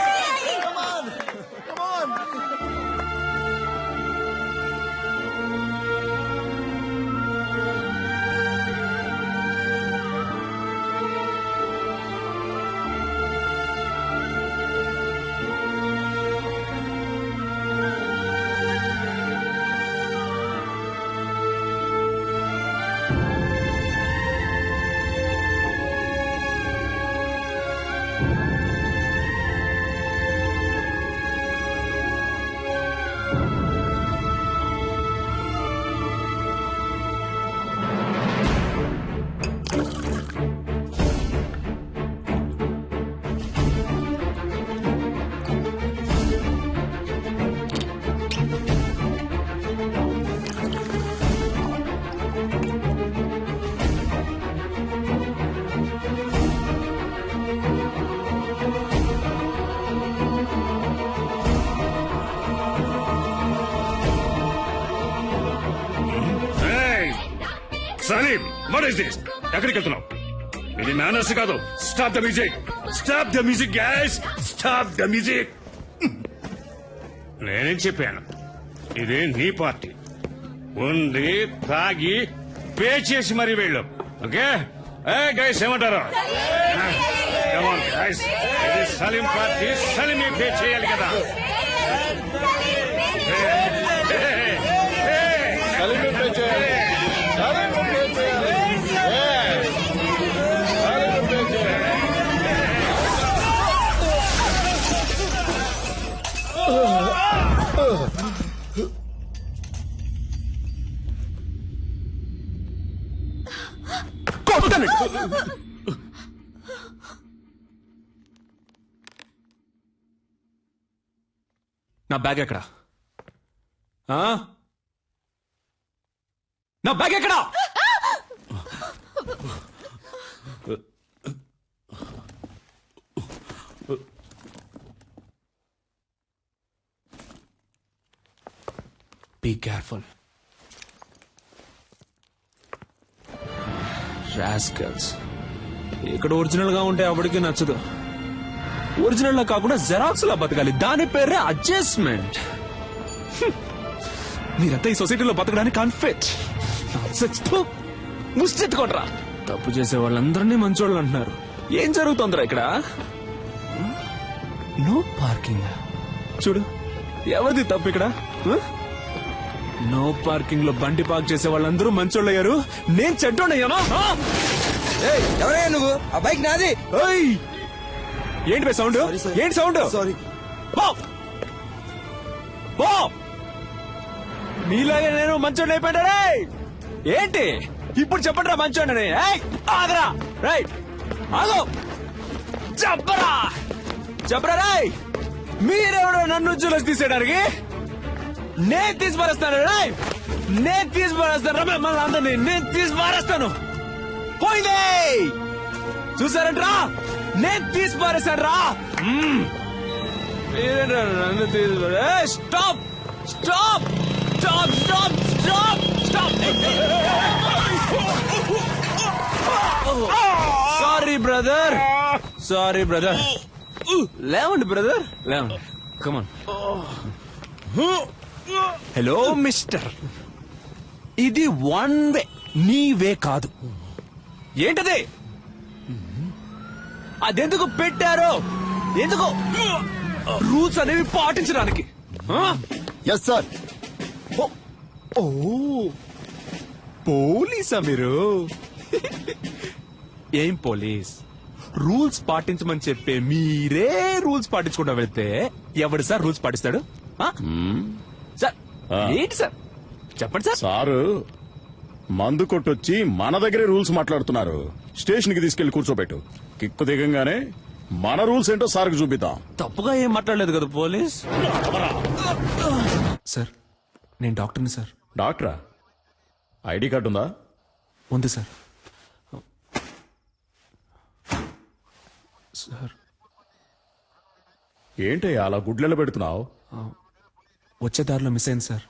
What is this? ఎక్కడికి వెళ్తున్నావు? ఇది మేనర్స్ కాదు. Stop the music, stop the music gas, stop the music. నేనేం చెప్పాను? ఇది నీ పార్టీ. ఉంది, తాగి పే చేసి మరీ వెళ్ళు. ఓకే గైస్, ఏమంటారు? Come on, guys. ఇది సలీం పార్టీ, సలీమే పే చేయాలి కదా. నా బ్యాగ్ ఎక్కడా? ఆ? నా బ్యాగ్ ఎక్కడా? Be careful. రాస్కల్స్. ఇక్కడ ఒరిజినల్ గా ఉంటే ఎవరికి నచ్చదు. ఒరిజినల్ లా కాకుండా జెరాక్స్ లా బతకాలి. దాని పేరే అడ్జస్ట్మెంట్. మీరంతా ఈ సొసైటీలో బతకడానికి అన్ఫిట్. ముష్టెత్తుకోట్రా. తప్పు చేసే వాళ్ళందరినీ మంచోళ్ళు అంటున్నారు. ఏం జరుగుతుందిరా ఇక్కడ? No parking. చూడు, ఎవరిది తప్పు ఇక్కడ? నో పార్కింగ్ లో బండి పార్క్ చేసే వాళ్ళందరూ మంచోళ్ళు అయ్యారు. నేను చెడ్డోడయ్యానా? ఎవరయ్యా నువ్వు? ఆ బైక్ నాది. ఏంటి బే సౌండ్? ఏంటి సౌండ్? సారీ. మీలాగే నేను మంచోడిని అయిపోయాడే. ఏంటి ఇప్పుడు చెప్పండి రా మంచోడని. ఆగరా. రైట్, ఆగు. చెప్పరా, చెప్పరా. రాయ్, మీరెవడో నన్ను జులస్ తీసేయడానికి? నేను తీసి పారేస్తాను. రాయ్, నేను తీసి పారేస్తాను. మిమ్మల్ని అందరినీ నేను తీసి పారేస్తాను. పోయిందే చూసారంట్రా? నేను తీసి పారేశాను రా. నన్ను తీసి stop stop stop stop stop stop. Sorry brother, sorry brother. లేవండి బ్రదర్, లేవండి. కమాన్. హలో మిస్టర్, ఇది వన్ వే, నీ వే కాదు. ఏంటది? అదెందుకు పెట్టారో? ఎందుకు? రూల్స్ అనేవి పాటించడానికి. Yes sir. ఓ, పోలీసా మీరు? ఏం పోలీస్? రూల్స్ పాటించమని చెప్పే మీరే రూల్స్ పాటించకుండా వెళ్తే ఎవడు సార్ రూల్స్ పాటిస్తాడు? సార్ ఏంటి సార్ చెప్పండి సార్. సారు మందు కొట్టొచ్చి మన దగ్గరే రూల్స్ మాట్లాడుతున్నారు. స్టేషన్ కి తీసుకెళ్లి కూర్చోబెట్టు. కిక్కు దిగంగానే మన రూల్స్ ఏంటో సార్కి చూపిద్దాం. తప్పుగా ఏం మాట్లాడలేదు కదా పోలీస్. సార్ నేను డాక్టర్ని సార్. డాక్టరా? ఐడి కార్డు ఉందా? ఉంది సార్. సార్ ఏంటయ్యా అలా గుడ్లెల పెడుతున్నావు? వచ్చే దారిలో మిస్ అయింది సార్.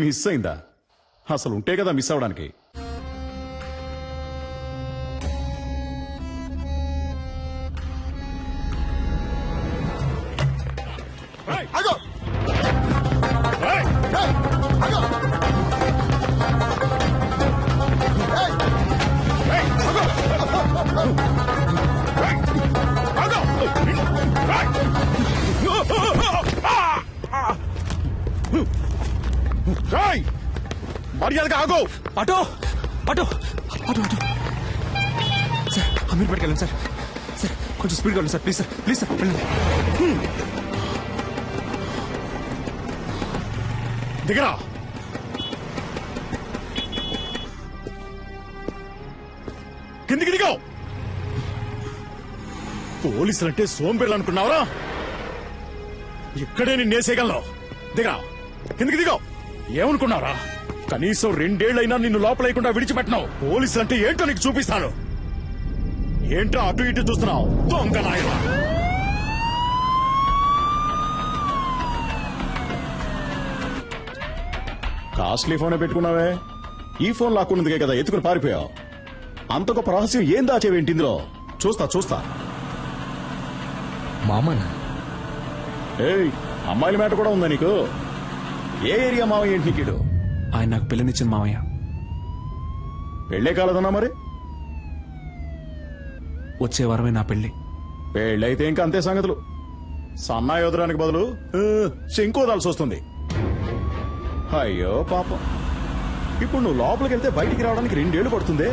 మిస్ అయిందా? అసలు ఉంటే కదా మిస్ అవడానికి. మర్యాదగా ఆగో. Auto auto auto auto sir, Ameer పట్టుకెళ్ళండి సార్. సార్ కొంచెం స్పీడ్గా వెళ్ళండి sir. Please sir, please sir వెళ్ళండి. దిగరా. కిందికి దిగావు. పోలీసులంటే సోంబేర్లు అనుకున్నావరా? ఇక్కడే నిన్నేసేయగలను. దిగరా, కిందికి దిగావు. ఏమనుకున్నారా? కనీసం 2 ఏళ్లైనా నిన్ను లోపలేయకుండా విడిచిపెట్టినావు. పోలీసులంటే ఏంటో నీకు చూపిస్తాను. ఏంటో అటు ఇటు చూస్తున్నావు? దొంగ నాయనా. కాస్ట్లీ ఫోనే పెట్టుకున్నావే. ఈ ఫోన్ లాక్కున్నదికే కదా ఎత్తుకుని పారిపోయావు. అంత గొప్ప రహస్యం ఏం దాచేవేంటి ఇందులో? చూస్తా. మామనా? ఏయ్, అమ్మాయిల మాట కూడా ఉందా నీకు? ఏ ఏరియా మావయ్య ఏంటి నీకిడు? ఆయన నాకు పిల్లనిచ్చిన మామయ్య. పెళ్ళే కాలేదన్నా మరి? వచ్చే వారమే నా పెళ్లి. పెళ్ళైతే ఇంకా అంతే సంగతులు. సన్నాయి వదడానికి బదులు శంకు వదాల్సి వస్తుంది. అయ్యో పాపం, ఇప్పుడు నువ్వు లోపలికి వెళ్తే బయటికి రావడానికి 2 ఏళ్లు పడుతుంది.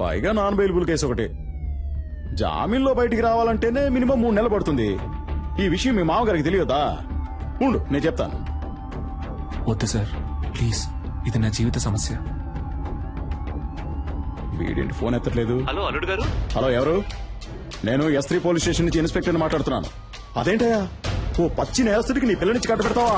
పైగా నాన్ బెయిలబుల్ కేసు ఒకటి. జామీన్లో బయటికి రావాలంటేనే మినిమం 3 నెలలు పడుతుంది. ఈ విషయం మీ మామగారికి తెలియదా? ఉండు, నేను చెప్తాను. వద్దు సార్, ప్లీజ్, ఇది నా జీవిత సమస్య. వీడేంటి ఫోన్ ఎత్తట్లేదు? హలో అల్లుడు గారు. హలో, ఎవరు? నేను S3 పోలీస్ స్టేషన్ నుంచి ఇన్స్పెక్టర్ మాట్లాడుతున్నాను. అదేంటయ్యా, ఓ పచ్చి నేరస్తుడికి నీ పిల్ల నుంచి కట్ట పెడతావా?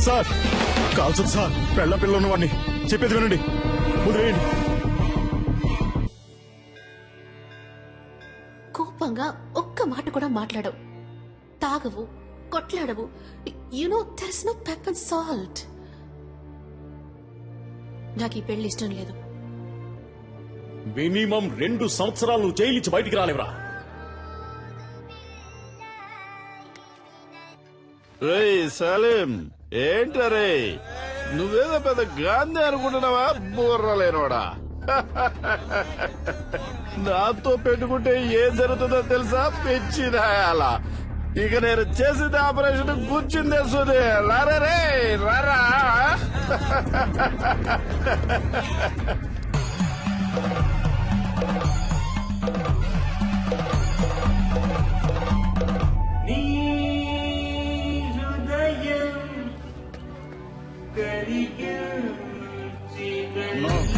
సార్, కాల్చదు సార్. పెళ్ళ పిల్ల ఉన్నవాడిని. చెప్పేది వినండి, వదిలేయండి. కోపంగా ఒక్క మాట కూడా మాట్లాడవు, తాగవు, కొట్లాడవు. There is no pepper and salt. నాకు ఈ పెళ్లి ఇష్టం లేదు. మినిమం 2 సంవత్సరాలు నువ్వు జైలు నుంచి బయటికి రాలేవరా? రేయ్ సలీం, ఏంటరే నువ్వేదో పెద్ద గాంధీ అనుకుంటున్నావా? బుర్రలేనోడా. నాతో పెట్టుకుంటే ఏం జరుగుతుందో తెలుసా? పెంచిదాయాలా. ఇక నేను చేసింది ఆపరేషన్ కూర్చుందే సుదే. లారే రారా.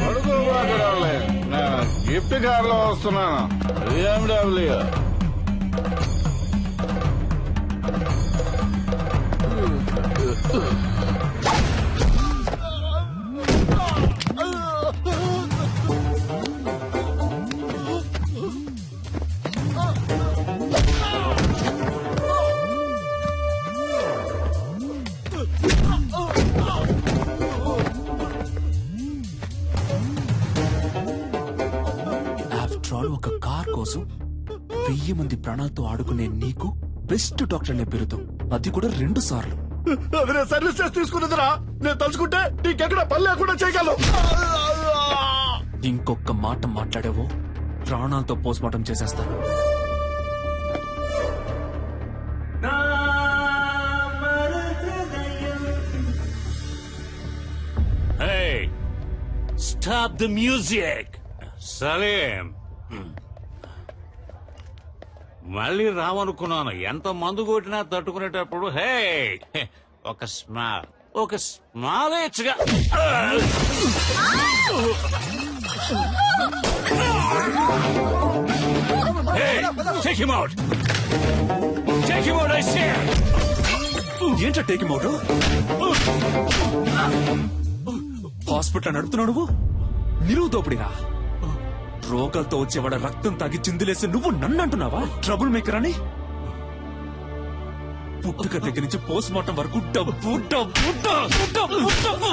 పడుకోబాకరాలే, నేను గిఫ్ట్ కార్ లో వస్తున్నాను. BMW. ఆఫ్టర్ ఆల్, ఒక కార్ కోసం 1000 మంది ప్రాణాలతో ఆడుకునే నీకు బెస్ట్ డాక్టర్ అనే పేరుతో, అది కూడా 2 సార్లు. అది నేను సర్వీస్ చేసి తీసుకున్నదిరా. నేను తలుచుకుంటే నీకెక్కడ పని లేకుండా చేయగలను. ఇంకొక మాట మాట్లాడావో ప్రాణాలతో పోస్ట్మార్టం చేసేస్తాను. Stop the music. సలీం, మళ్ళీ రావనుకున్నాను. ఎంత మందు కొట్టినా తట్టుకునేటప్పుడు హే ఒక స్మాల్ ఇచ్చగా. ఏంటో టేక్ మౌట్? హాస్పిటల్ నడుపుతున్నావు నువ్వు? నిలువు దోపిడిరా. రోగాలతో వచ్చేవాడ రక్తం తాగి చిందులేసి నువ్వు నన్ను అంటున్నావా ట్రబుల్ మేకర్ అని? పుట్టుక దగ్గర నుంచి పోస్ట్ మార్టం వరకు డబ్బు డబ్బు డబ్బు డబ్బు డబ్బు.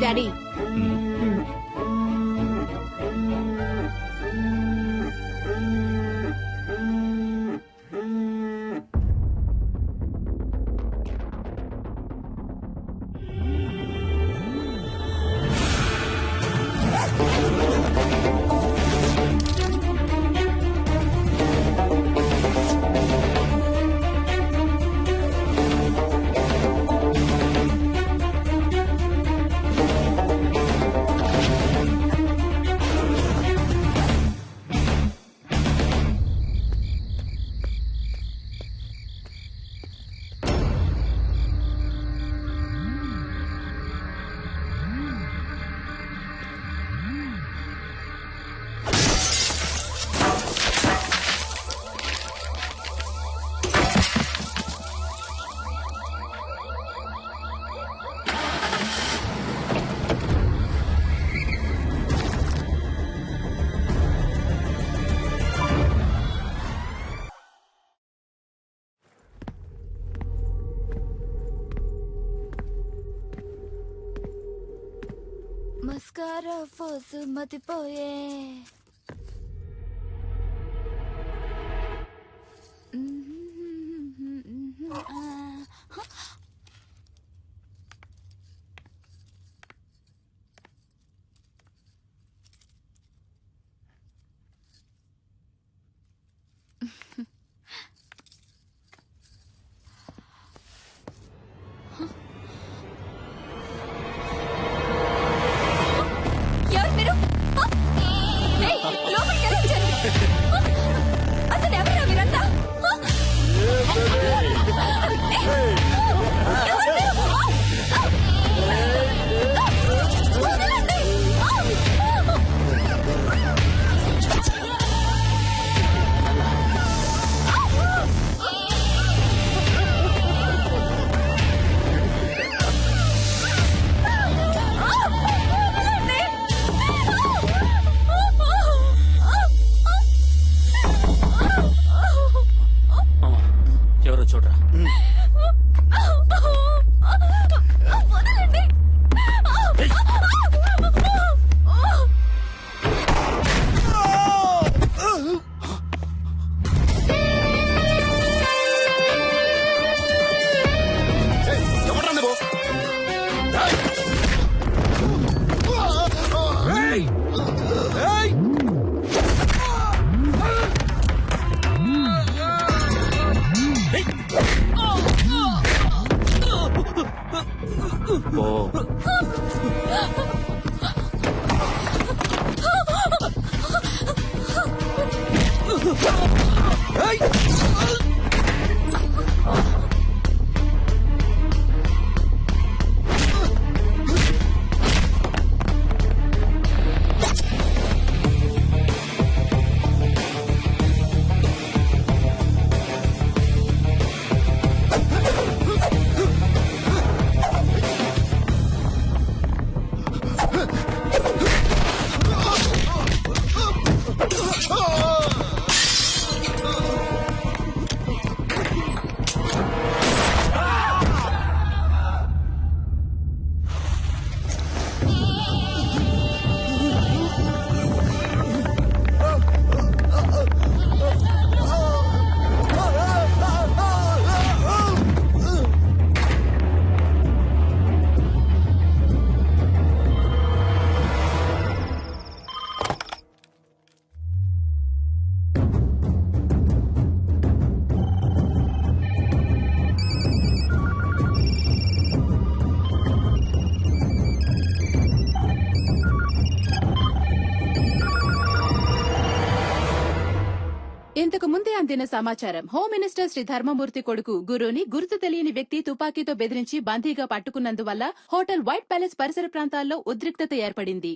డాడీ మస్కారా ఫోసు మతిపోయే ఎవరు మీరు? ఏయ్, లోపలికి ఎలా వచ్చారు? అసలు ఎవరు మీరంతా? ఎవరు మీరు? వదలండి. ఎవరో చూడరా. వదలండి. ఎవడ్రా నువ్వు? ఓ ఇంతకు ముందే అందిన సమాచారం. హోమ్ మినిస్టర్ శ్రీ ధర్మమూర్తి కొడుకు గురుని గుర్తు తెలియని వ్యక్తి తుపాకీతో బెదిరించి బందీగా పట్టుకున్నందువల్ల హోటల్ వైట్ ప్యాలెస్ పరిసర ప్రాంతాల్లో ఉద్రిక్తత ఏర్పడింది.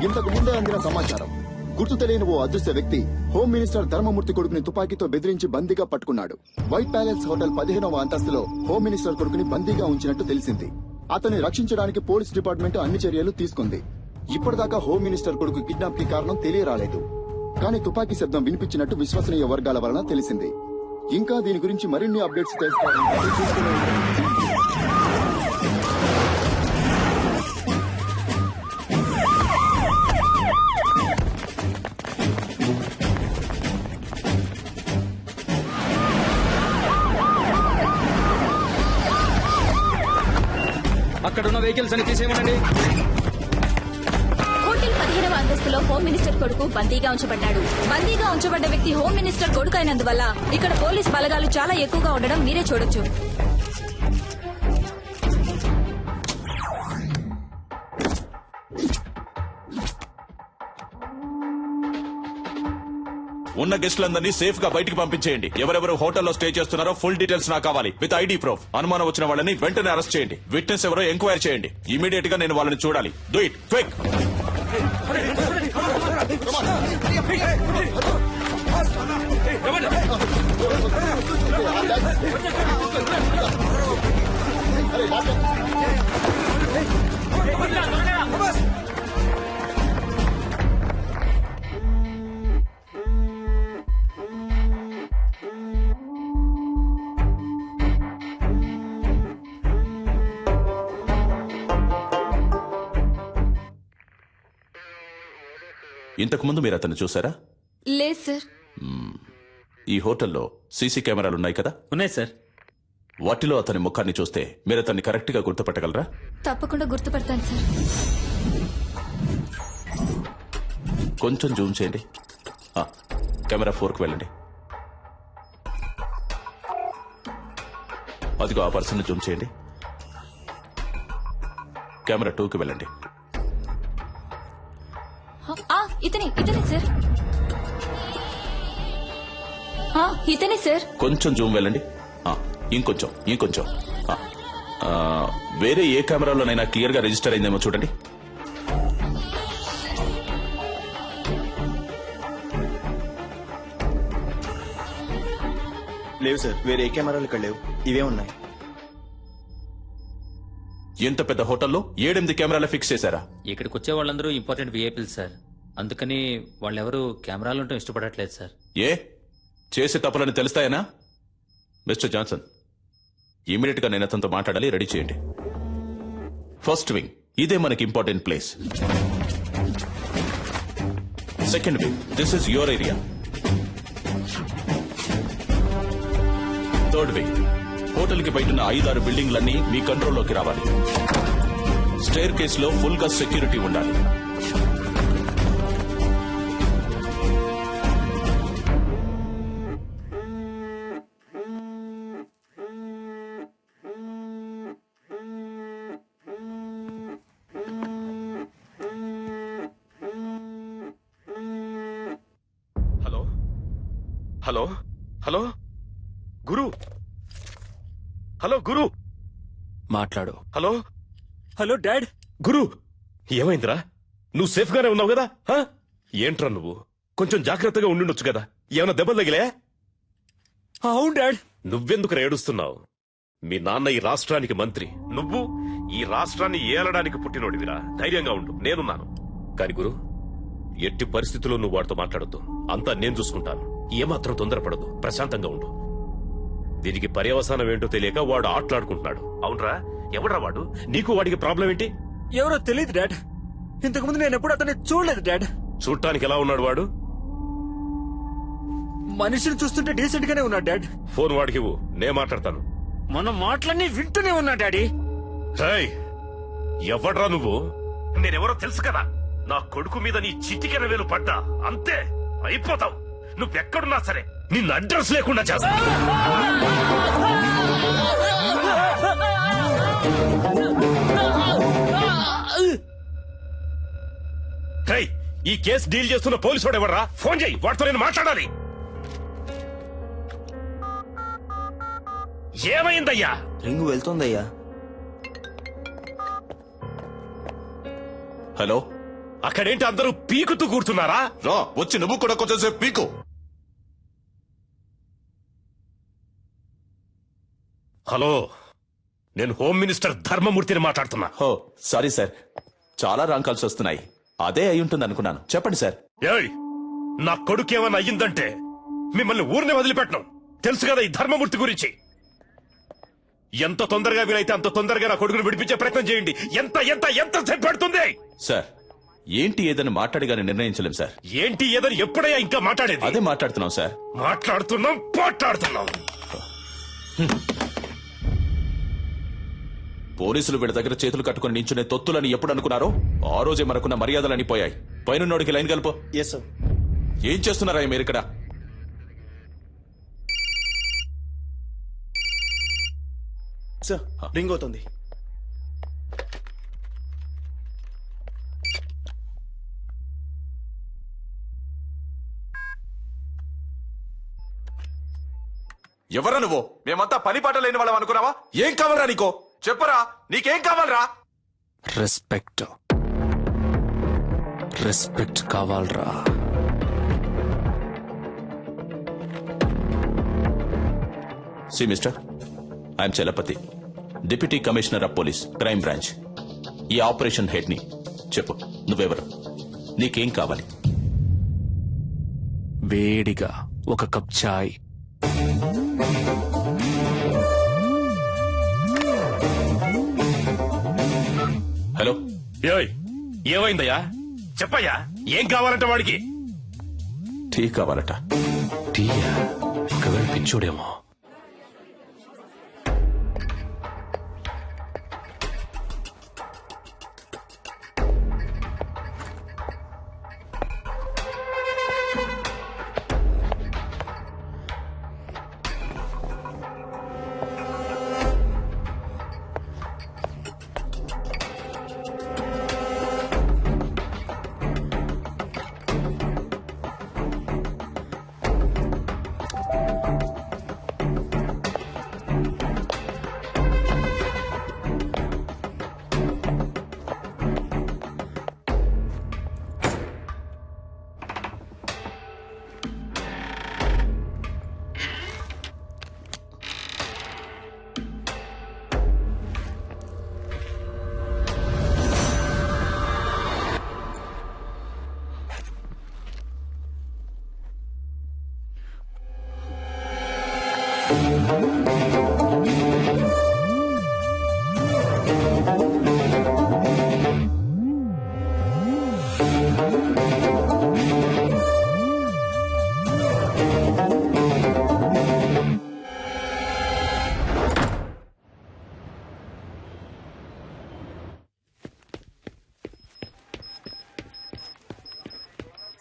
ఇంతకు ముందే అందిన సమాచారం, గుర్తు తెలియని ఓ అదృశ్య వ్యక్తి హోమ్ మినిస్టర్ ధర్మమూర్తి కొడుకుని తుపాకీతో బెదిరించి బందీగా పట్టుకున్నాడు. వైట్ ప్యాలెస్ హోటల్ 15వ అంతస్తులో హోమ్ మినిస్టర్ కొడుకుని బందీగా ఉంచినట్టు తెలిసింది. అతన్ని రక్షించడానికి పోలీస్ డిపార్ట్మెంట్ అన్ని చర్యలు తీసుకుంది. ఇప్పటిదాకా హోమ్ మినిస్టర్ కొడుకు కిడ్నాప్ కి కారణం తెలియరాలేదు. కానీ తుపాకీ శబ్దం వినిపించినట్టు విశ్వసనీయ వర్గాల వలన తెలిసింది. ఇంకా దీని గురించి మరిన్ని అప్డేట్స్ తెలుసుకోవాలంటే చూస్తూనే ఉండండి. అక్కడున్న వెహికల్స్ అని తీసేయమనండి. హోటల్ 15వ అంతస్తులో హోమ్ మినిస్టర్ కొడుకు బందీగా ఉంచబడ్డాడు. బందీగా ఉంచబడ్డ వ్యక్తి హోమ్ మినిస్టర్ కొడుకు అయినందువల్ల ఇక్కడ పోలీస్ బలగాలు చాలా ఎక్కువగా ఉండడం మీరే చూడొచ్చు. ఉన్న గెస్టులందరినీ సేఫ్ గా బయటికి పంపించేయండి. ఎవరెవరు హోటల్లో స్టే చేస్తున్నారో ఫుల్ డీటెయిల్స్ నాకు కావాలి, విత్ ఐడి ప్రూఫ్. అనుమానం వచ్చిన వాళ్ళని వెంటనే అరెస్ట్ చేయండి. విట్నెస్ ఎవరో ఎంక్వైరీ చేయండి. ఇమీడియట్ గా నేను వాళ్ళని చూడాలి. Do it quick. ఇంతకు ముందు మీరు అతన్ని చూసారా? లేదు సార్. ఈ హోటల్లో సీసీ కెమెరాలు ఉన్నాయి కదా? ఉన్నాయి సార్. వాటిలో అతని ముఖాన్ని చూస్తే మీరు అతన్ని కరెక్ట్ గా గుర్తుపట్టగలరా? తప్పకుండా గుర్తుపడతాను సార్. కొంచెం జూమ్ చేయండి. కెమెరా 4కు వెళ్ళండి. అదిగో ఆ పర్సన్ జూమ్ చేయండి. కెమెరా 2కి వెళ్ళండి. ఇతనే సార్. ఇతనే సార్. కొంచెం జూమ్ వెళ్ళండి. ఇంకొంచెం. వేరే ఏ కెమెరాలోనైనా క్లియర్ గా రిజిస్టర్ అయిందేమో చూడండి. లేవు సార్, వేరే ఏ కెమెరాలు ఇక్కడ లేవు. ఇవే ఉన్నాయి. ఎంత పెద్ద హోటల్లో 7-8 కెమెరాలు ఫిక్స్ చేశారా? ఇక్కడికి వచ్చే వాళ్ళందరూ ఇంపార్టెంట్ విఐపీలు సార్. అందుకని వాళ్ళెవరూ కెమెరాలు ఉండటం ఇష్టపడట్లేదు సార్. ఏ చేసే తప్పులని తెలుస్తాయనా? మిస్టర్ జాన్సన్, ఇమీడియట్ గా నేను అతనితో మాట్లాడాలి. రెడీ చేయండి. ఫస్ట్ వింగ్, ఇదే మనకి important place. Second wing, this is your area. Third wing, hotel కి బయట 5-6 బిల్డింగ్లన్నీ మీ కంట్రోల్లోకి రావాలి. స్టేర్ కేస్ లో ఫుల్ గా సెక్యూరిటీ ఉండాలి. హలో హలో గురు, హలో గురు, మాట్లాడు. Hello dad. గురు, ఏమైందిరా? నువ్వు సేఫ్ గానే ఉన్నావు కదా? ఏంట్రా నువ్వు? కొంచెం జాగ్రత్తగా ఉండుండొచ్చు కదా. ఏమైనా దెబ్బలు తగిలే? అవును డాడ్. నువ్వెందుకు ఏడుస్తున్నావు? మీ నాన్న ఈ రాష్ట్రానికి మంత్రి, నువ్వు ఈ రాష్ట్రాన్ని ఏలడానికి పుట్టినోడివిరా. ధైర్యంగా ఉండు, నేనున్నాను. కాని గురు, ఎట్టి పరిస్థితుల్లో నువ్వు వాడితో మాట్లాడొద్దు. అంతా నేను చూసుకుంటాను. ఏమాత్రం తొందరపడదు, ప్రశాంతంగా ఉండు. దీనికి పర్యవసానం ఏంటో తెలియక వాడు ఆటలాడుకుంటున్నాడు. అవునరా? ఎవడ్రా వాడు? నీకు వాడికి ప్రాబ్లం ఏంటి? ఎవరో తెలియదు డాడ్. ఇంతకుముందు నేను ఎప్పుడు అతన్ని చూడలేదు డాడ్. చూడటానికి ఎలా ఉన్నాడు వాడు? మనిషిని చూస్తుంటే డీసెంట్ గానే ఉన్నాడు డాడ్. ఫోన్ వాడికి ఇవ్వు, నేను మాట్లాడతాను. మన మాటలన్నీ వింటూనే ఉన్నా డాడీ. ఎవడ్రా నువ్వు? నేనెవరో తెలుసు కదా. నా కొడుకు మీద నీ చిటికెన వేలు పడ్డా అంతే, అయిపోతావు. నువ్వెక్కడున్నా సరే నిన్ను అడ్రస్ లేకుండా చేస్తా. రేయ్, ఈ కేసు డీల్ చేస్తున్న పోలీసు వాడు ఎవర్రా? ఫోన్ చేయి, వాడితో నేను మాట్లాడాలి. ఏమైందయ్యా? రింగు వెళ్తుందయ్యా. హలో, అక్కడేంటి అందరూ పీకుతూ కూర్చున్నారా? రా వచ్చి నువ్వు కూడా కొంచెంసేపు పీకు. హలో, నేను హోమ్ మినిస్టర్ ధర్మమూర్తిని మాట్లాడుతున్నా. హో సారీ సార్, చాలా రాంగ్ కాల్స్ వస్తున్నాయి. అదే అయి ఉంటుంది అనుకున్నాను. చెప్పండి సార్. ఏయ్, నా కొడుకు ఏమన్నా అయ్యిందంటే మిమ్మల్ని ఊరిని వదిలిపెట్టను. తెలుసు కదా ఈ ధర్మమూర్తి గురించి. ఎంత తొందరగా వీలైతే అంత తొందరగా నా కొడుకును విడిపించే ప్రయత్నం చేయండి. ఎంత ఎంత ఎంత సేపు పడుతుంది? సార్ ఏంటి ఏదని మాట్లాడిగానే నిర్ణయించలేం సార్. ఏంటి ఏదని ఎప్పుడయ్యా ఇంకా మాట్లాడేది? అదే మాట్లాడుతున్నాం సార్. మాట్లాడుతున్నాం. పోలీసులు వీళ్ళ దగ్గర చేతులు కట్టుకుని నించునే తొత్తులని ఎప్పుడు అనుకున్నారో ఆ రోజే మనకున్న మర్యాదలని పోయాయి. పైనున్నోడికి లైన్ కలుపు. Yes sir. ఏం చేస్తున్నారా మీరు ఇక్కడ? సార్ రింగ్ అవుతుంది. ఎవరా నువ్వు? మేమంతా పని పాట లేని వాళ్ళం అనుకున్నావా? ఏం కావాలరా నీకో? చెప్పరా, నీకేం కావాలరా? రెస్పెక్ట్ కావాలరా. See mister, I'm Chalapathi, deputy commissioner of police, crime branch. ఈ ఆపరేషన్ హెడ్ ని. చెప్పు, నువ్వెవరు? నీకేం కావాలి? వేడిగా ఒక కప్ చాయ్. హలో, ఏయ్, ఏమైందయ్యా? చెప్పయ్యా, ఏం కావాలంట వాడికి? టీ కావాలట. టీయా? ఒకవేళ పిచ్చోడేమో.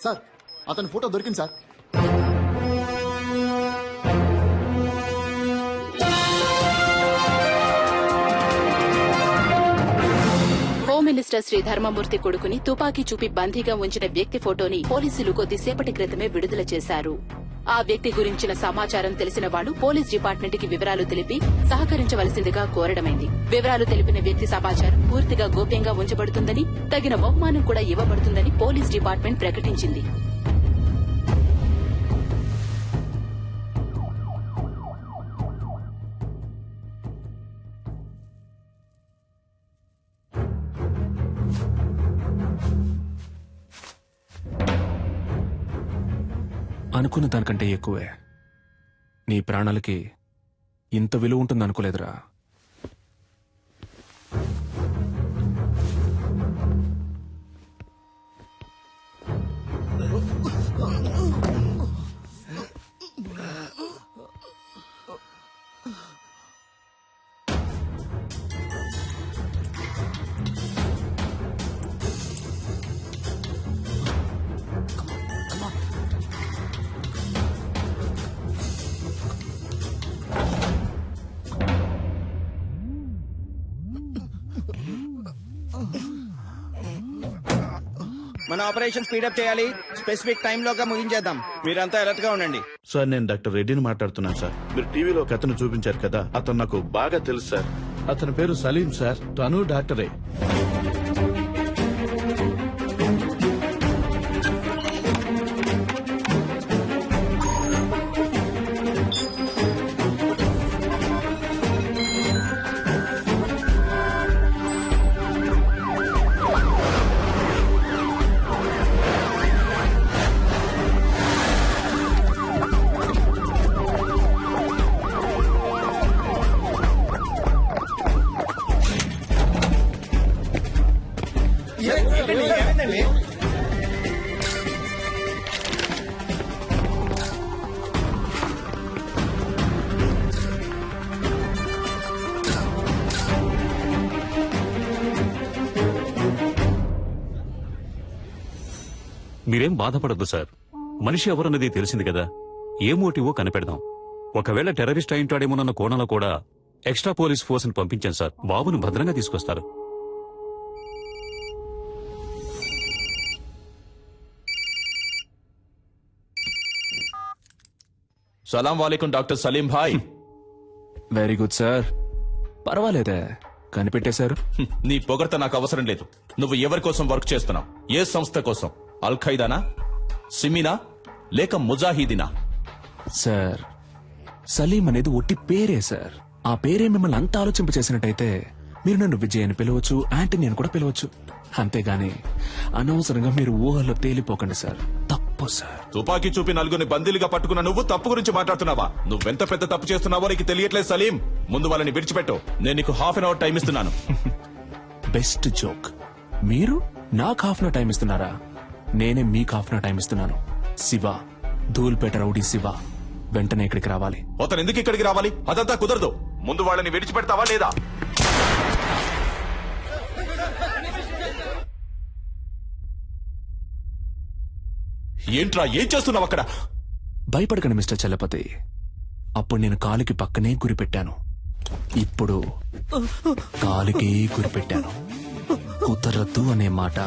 సార్, అతని ఫోటో దొరికింది సార్. హోమ్ మినిస్టర్ శ్రీ ధర్మమూర్తి కొడుకుని తుపాకీ చూపి బందీగా ఉంచిన వ్యక్తి ఫోటోని పోలీసులు కొద్దిసేపటి క్రితమే విడుదల చేశారు. ఆ వ్యక్తి గురించిన సమాచారం తెలిసిన వాళ్లు పోలీస్ డిపార్ట్మెంట్ కి వివరాలు తెలిపి సహకరించవలసిందిగా కోరడమైంది. వివరాలు తెలిపిన వ్యక్తి సమాచారం పూర్తిగా గోప్యంగా ఉంచబడుతుందని, తగిన బహుమానం కూడా ఇవ్వబడుతుందని పోలీస్ డిపార్ట్మెంట్ ప్రకటించింది. అనుకున్న దానికంటే ఎక్కువే. నీ ప్రాణాలకి ఇంత విలువ ఉంటుందనుకోలేదురా. మన ఆపరేషన్ స్పీడప్ చేయాలి. స్పెసిఫిక్ టైం లోగా ముగించేద్దాం. మీరంతా అలర్ట్ గా ఉండండి. సార్ నేను డాక్టర్ రెడ్డిని మాట్లాడుతున్నాను సార్. మీరు టీవీలో ఒక అతను చూపించారు కదా, అతను నాకు బాగా తెలుసు సార్. అతని పేరు సలీం సార్. తను డాక్టరే. మీరేం బాధపడద్దు సార్. మనిషి ఎవరన్నది తెలిసింది కదా, ఏ మోటివో కనిపెడదాం. ఒకవేళ టెర్రరిస్ట్ అయింటాడేమోనన్న కోణంలో కూడా ఎక్స్ట్రా పోలీస్ ఫోర్స్ ని పంపించాం సార్. బాబును భద్రంగా తీసుకొస్తారు. సలాం వాలేకుం doctor Salim bhai. Very good sir. పర్వాలేదే, కనిపెట్టేశారు. నీ పొగడ్త నాకు అవసరం లేదు. నువ్వు ఎవరి కోసం వర్క్ చేస్తున్నావు? ఏ సంస్థ కోసం? అల్ ఖైదానా, సిమినా, లేక ముజాహిదీనా? సార్, సలీం అనేది ఒట్టి పేరే సార్. ఆ పేరే మిమ్మల్ని అంత ఆలోచింపచేసినట్టయితే మీరు నన్ను విజయ్ అని పిలవచ్చు, యాంటనీ అని కూడా పిలవచ్చు. అంతేగాని అనవసరంగా మీరు ఊహల్లో తేలిపోకండి సార్. తప్పు సార్. తుపాకీ చూపి నలుగురిని బందీలుగా పట్టుకున్న నువ్వు తప్పు గురించి మాట్లాడుతున్నావా? నువ్వెంత పెద్ద తప్పు చేస్తున్నావో నీకు తెలియట్లేదు సలీం. ముందు వాళ్ళని విడిచిపెట్టు. నేను నీకు హాఫ్ అన్ అవర్ టైం ఇస్తున్నాను. Best joke. మీరు నాకు హాఫ్ అన్ టైం ఇస్తున్నారా? నేనే మీకు హాఫ్ అన్ టైం ఇస్తున్నాను. శివ, ధూల్పేట రౌడీ శివ వెంటనే ఇక్కడికి రావాలి. అతను ఎందుకు ఇక్కడికి రావాలి? అదంతా కుదరదు. ముందు వాళ్ళని విడిచిపెడతావా లేదా? ఏంట్రా, ఏం చేస్తున్నావు అక్కడ? భయపడకండి మిస్టర్ చలపతి. అప్పుడు నేను కాలుకి పక్కనే గురిపెట్టాను. ఇప్పుడు కాలుకి గురిపెట్టాను. కుదరద్దు అనే మాట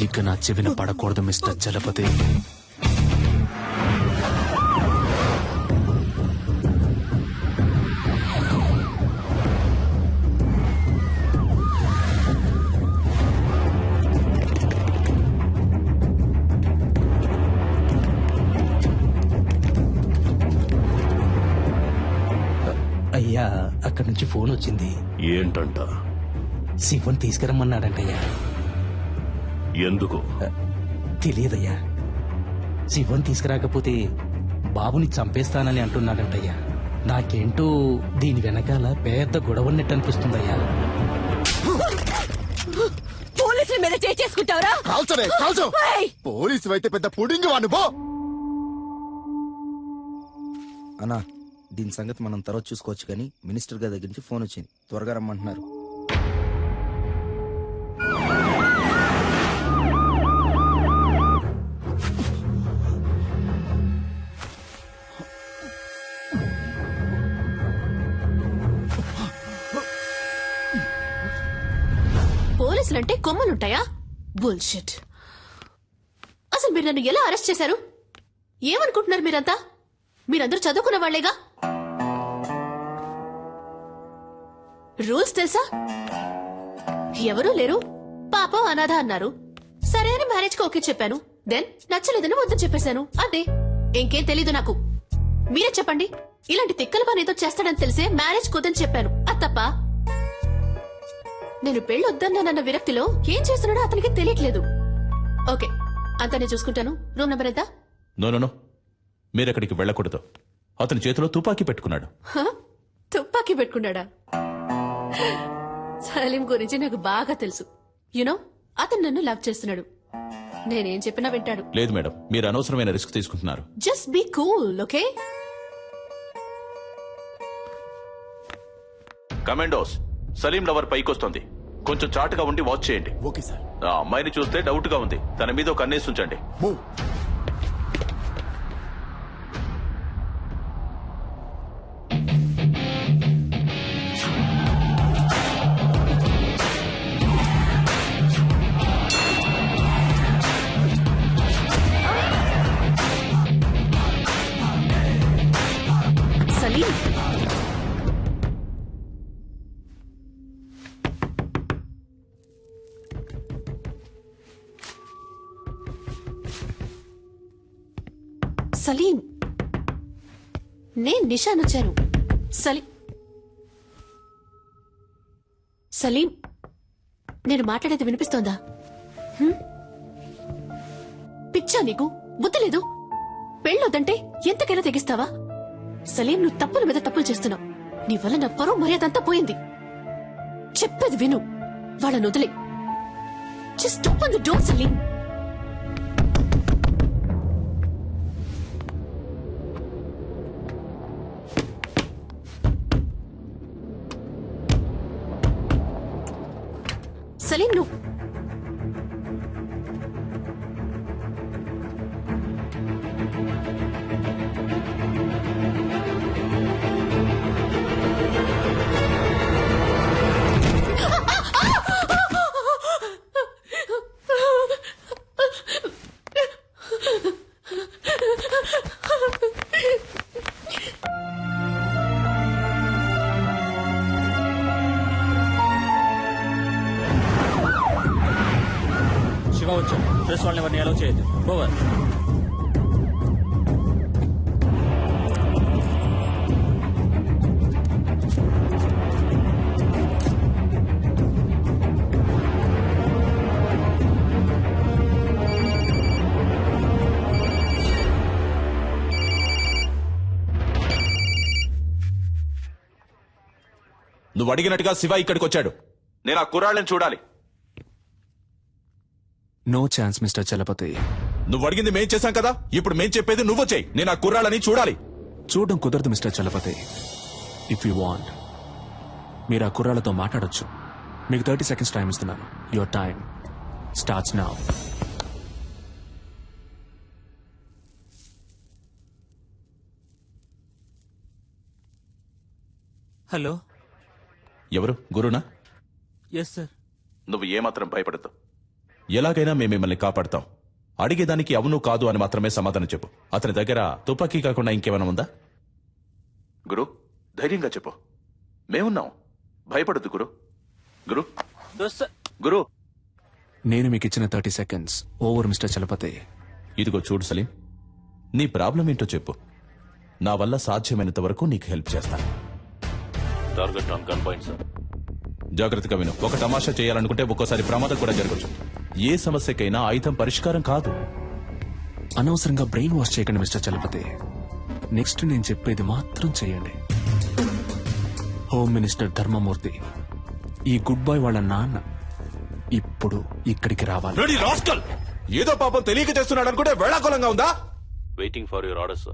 ఇక నా చెవిన పడకూడదు మిస్టర్ చలపతి. అయ్యా, అక్కడి నుంచి ఫోన్ వచ్చింది. ఏంటంట? శివన్ తీసుకురమ్మన్నాడంటయ్యా. ఎందుకు? తెలియదయ్యా. శివన్ తీసుకురాకపోతే బాబుని చంపేస్తానని అంటున్నాడంటయ్యా. నాకేంటో దీని వెనకాల పెద్ద గొడవన్నట్టు అనిపిస్తుందయ్యా. పోలీసుల మీద చేసుకుంటావరా? కాల్చరే కాల్చు. పోలీసు అయితే పెద్ద పుడింగి వాడు పో. అన్నా, దీని సంగతి మనం తర్వాత చూసుకోవచ్చు కానీ మినిస్టర్ గారి దగ్గర నుంచి ఫోన్ వచ్చింది. త్వరగా రమ్మంటున్నారు. పోలీసులంటే కొమ్మలుంటాయా? బుల్షిట్. అసలు మీరు నన్ను ఎలా అరెస్ట్ చేశారు? ఏమనుకుంటున్నారు మీరంతా? మీరందరూ చదువుకున్న వాళ్లేగా. రూల్స్ తెలుసా? ఎవరూ లేరు, పాపం అనాథ అన్నారు. సరే అని మ్యారేజ్ కి ఓకే చెప్పాను. దెన్ నచ్చలేదని వద్దని చెప్పేశాను. అదే, ఇంకేం తెలీదు నాకు. మీరే చెప్పండి. ఇలాంటి తిక్కల పని ఏదో చేస్తాడని తెలిసే మ్యారేజ్ కుదని చెప్పాను. అది తప్ప? నేను పెళ్ళొద్దన్నానన్న విరక్తిలో ఏం చేస్తున్నాడో అతనికి తెలియట్లేదు. ఓకే, అంతా నేను చూసుకుంటాను. రూమ్ నెంబర్ ఎంత? నో, మీరెక్కడికి వెళ్ళకూడదు. అతని చేతిలో తుపాకీ పెట్టుకున్నాడు. తుపాకీ పెట్టుకున్నాడా? సలీం గురించి నాకు బాగా తెలుసు. యునో, అతను నన్ను లవ్ చేస్తున్నాడు. నేనేం చెప్పినా వింటాడు. లేదు మేడం, మీరు అనవసరమైన రిస్క్ తీసుకుంటున్నారు. Just be cool, okay? Commandos, Salim lover పైకొస్తుంది. కొంచెం చాటుగా ఉండి వాచ్ చేయండి. Okay sir. ఆ అమ్మాయిని చూస్తే డౌట్ గా ఉంది. తన మీద ఒక కన్నేసి ఉంచండి. మూవ్. సలీం, నేను నిషాన్ వచ్చాను. సలీం, నేను మాట్లాడేది వినిపిస్తోందా? పిచ్చా నీకు? బుద్ధి లేదు? పెళ్ళొద్దంటే ఎంతకైనా తెగిస్తావా? సలీం, నువ్వు తప్పుల మీద తప్పులు చేస్తున్నావు. నీ వల్ల నా పరువు మర్యాద అంతా పోయింది. చెప్పేది విను, వాళ్ళని వదిలే. Just open the door Salim. Salim, నువ్వు శివ వచ్చాం. ప్రెస్ వాళ్ళని ఎవరిని అలౌ చేయొద్దు. ఓవర్. నువ్వు అడిగినట్టుగా శివ ఇక్కడికి వచ్చాడు. నేను ఆ కుర్రాళ్ళని చూడాలి. No chance mister Chalapathi. నువ్వు అడిగింది మేం చేశాం కదా, ఇప్పుడు మేం చెప్పేది నువ్వు చేయి. నేను ఆ కుర్రాళ్ళని చూడాలి. చూడడం కుదరదు mister Chalapathi. If you want, మీరు ఆ కుర్రాళ్ళతో మాట్లాడొచ్చు. మీకు 30 seconds టైం ఇస్తున్నాను. Your time starts now. Hello. ఎవరు? గురునా? Yes sir. నువ్వు ఏమాత్రం భయపడద్దు. ఎలాగైనా మేము మిమ్మల్ని కాపాడతాం. అడిగేదానికి అవును కాదు అని మాత్రమే సమాధానం చెప్పు. అతని దగ్గర తుపాకీ కాకుండా ఇంకేమైనా ఉందా? గురు, ధైర్యంగా చెప్పు. మేమున్నాం. భయపడద్దు గురు. గురు గురు నేను మీకు ఇచ్చిన 30 seconds ఓవర్ మిస్టర్ చలపతి. ఇదిగో చూడు సలీం, నీ ప్రాబ్లం ఏంటో చెప్పు. నా వల్ల సాధ్యమైనంత వరకు నీకు హెల్ప్ చేస్తాను. Target on gun point sir. జాగ్రత్తగా విను. ఒక తమాషా చేయాలనుకుంటే ఒక్కోసారి ప్రమాదం కూడా జరగచ్చు. ఏ సమస్యకైనా ఆయుధం పరిష్కారం కాదు. అనవసరంగా బ్రెయిన్ వాష్ చేయకండి మిస్టర్ చలపతి. నెక్స్ట్ నేను చెప్పేది మాత్రం చేయండి. హోమ్ మినిస్టర్ ధర్మమూర్తి, ఈ గుడ్ బాయ్ వాళ్ళ నాన్న ఇప్పుడు ఇక్కడికి రావాలి. Ready rascal! ఏదో పాపం తెలియక చేస్తున్నాడు అనుకుంటే వేళాకోళంగా ఉందా? Waiting for your orders.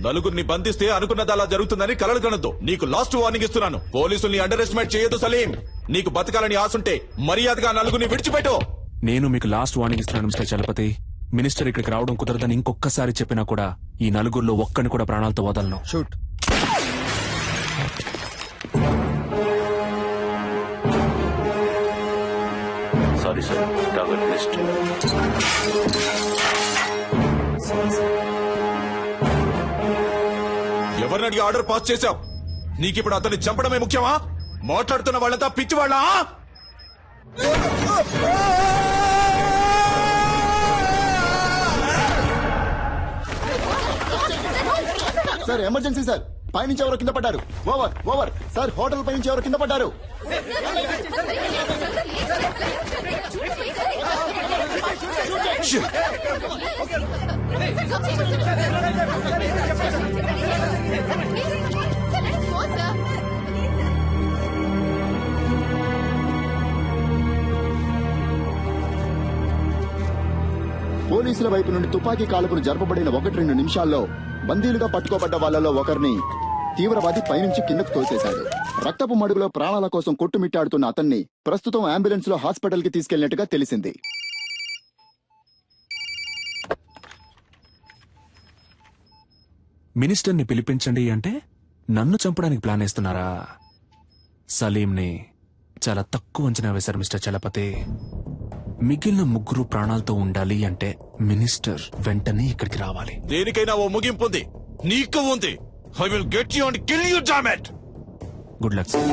నలుగురిని బంధిస్తే అనుకున్నది అలా జరుగుతుందని కలలు కనొద్దు. నీకు లాస్ట్ వార్నింగ్ ఇస్తున్నాను. పోలీసుల్ని అండర్ ఎస్టిమేట్ చేయొద్దు సలీం. నీకు బతకాలని ఆశుంటే మర్యాదగా నలుగురిని విడిచిపెట్టు. నేను మీకు లాస్ట్ వార్నింగ్ ఇస్తున్నాను మిస్టర్ చలపతి. మినిస్టర్ ఇక్కడికి రావడం కుదరదని ఇంకొకసారి చెప్పినా కూడా ఈ నలుగురిలో ఒక్కని కూడా ప్రాణాలతో వదలను. Shoot. Sorry sir, target list. ఎవరిని అడిగి ఆర్డర్ పాస్ చేశావు? నీకిప్పుడు అతన్ని చంపడమే ముఖ్యమా? మాట్లాడుతున్న వాళ్ళంతా పిచ్చి వాళ్ళ? Sir, emergency sir. పైనుంచి ఎవరో కింద పడ్డారు. Over over sir. హోటల్ పైనుంచి ఎవరో కింద పడ్డారు. పోలీసుల వైపు నుండి తుపాకీ కాల్పులు జరపబడిన 1-2 నిమిషాల్లో బందీలుగా పట్టుకోబడ్డ వాళ్లలో ఒకరిని తీవ్రవాది పైనుంచి కిందకు తోసేశాడు. రక్తపు మడుగులో ప్రాణాల కోసం కొట్టుమిట్టాడుతున్న అతన్ని ప్రస్తుతం అంబులెన్స్ లో హాస్పిటల్ కి తీసుకెళ్లినట్టుగా తెలిసింది. మినిస్టర్ని పిలిపించండి అంటే నన్ను చంపడానికి ప్లాన్ వేస్తున్నారా? సలీంని చాలా తక్కువ అంచనా వేశారు మిస్టర్ చలపతి. మిగిలిన ముగ్గురు ప్రాణాలతో ఉండాలి అంటే మినిస్టర్ వెంటనే ఇక్కడికి రావాలి. దేనికైనా ఓ ముగింపు ఉంది. నీకు ఉంది. I will get you and kill you, damn it. Good luck sir.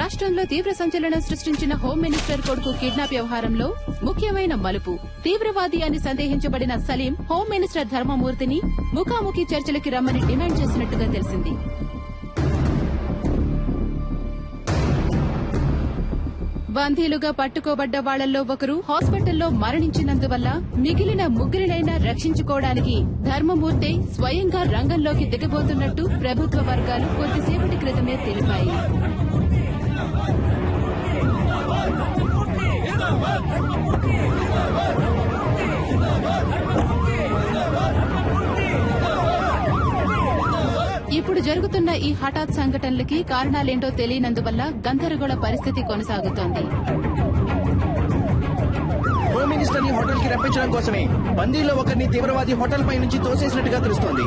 Raj రాష్ట్రంలో తీవ్ర సంచలనం సృష్టించిన హోం మినిస్టర్ కొడుకు కిడ్నాప్ వ్యవహారంలో ముఖ్యమైన మలుపు. తీవ్రవాది అని సందేహించబడిన సలీం హోం మినిస్టర్ ధర్మమూర్తిని ముఖాముఖి చర్చలకి రమ్మని డిమాండ్ చేసినట్టుగా తెలిసింది. బందీలుగా పట్టుకోబడ్డ వాళ్లలో ఒకరు హాస్పిటల్లో మరణించినందువల్ల మిగిలిన ముగ్గురినైనా రక్షించుకోవడానికి ధర్మమూర్తి స్వయంగా రంగంలోకి దిగబోతున్నట్టు ప్రభుత్వ వర్గాలు కొద్దిసేపటి క్రితమే తెలిపాయి. ఇప్పుడు జరుగుతున్న ఈ హఠాత్ సంఘటనలకి కారణాలేంటో తెలియనందువల్ల గందరగోళ పరిస్థితి కొనసాగుతోంది. హోమ్ మినిస్టర్ ని హోటల్ కి రప్పించడం కోసమే బందీలో ఒకరిని తీవ్రవాది హోటల్ పై నుంచి తోసేసినట్టుగా తెలుస్తోంది.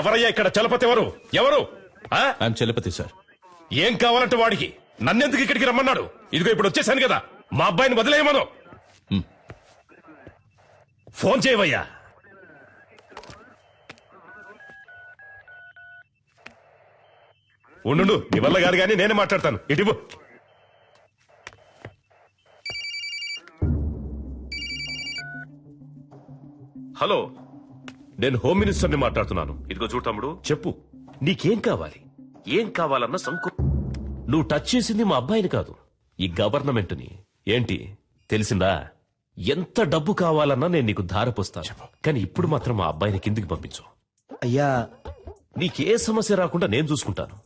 ఎవరయ్యా ఇక్కడ చలపతి? ఎవరు ఎవరు? I'm Chalapathi sir. ఏం కావాలంటే వాడికి? నన్నెందుకు ఇక్కడికి రమ్మన్నాడు? ఇదిగో ఇప్పుడు వచ్చేసాను కదా, మా అబ్బాయిని వదిలేయమను. ఫోన్ చేయవయ్యా. ఉండు, నీ వల్ల గారు కానీ నేనే మాట్లాడతాను. ఇటు హలో, నేను హోమ్ మినిస్టర్ని మాట్లాడుతున్నాను. ఇదిగో చూడు తమ్ముడు, చెప్పు నీకేం కావాలి? ఏం కావాలన్న సంకు. నువ్వు టచ్ చేసింది మా అబ్బాయిని కాదు, ఈ గవర్నమెంట్ని. ఏంటి తెలిసిందా? ఎంత డబ్బు కావాలన్నా నేను నీకు ధారపోస్తాను, కానీ ఇప్పుడు మాత్రం మా అబ్బాయిని కిందికి పంపించు. అయ్యా, నీకే సమస్య రాకుండా నేను చూసుకుంటాను.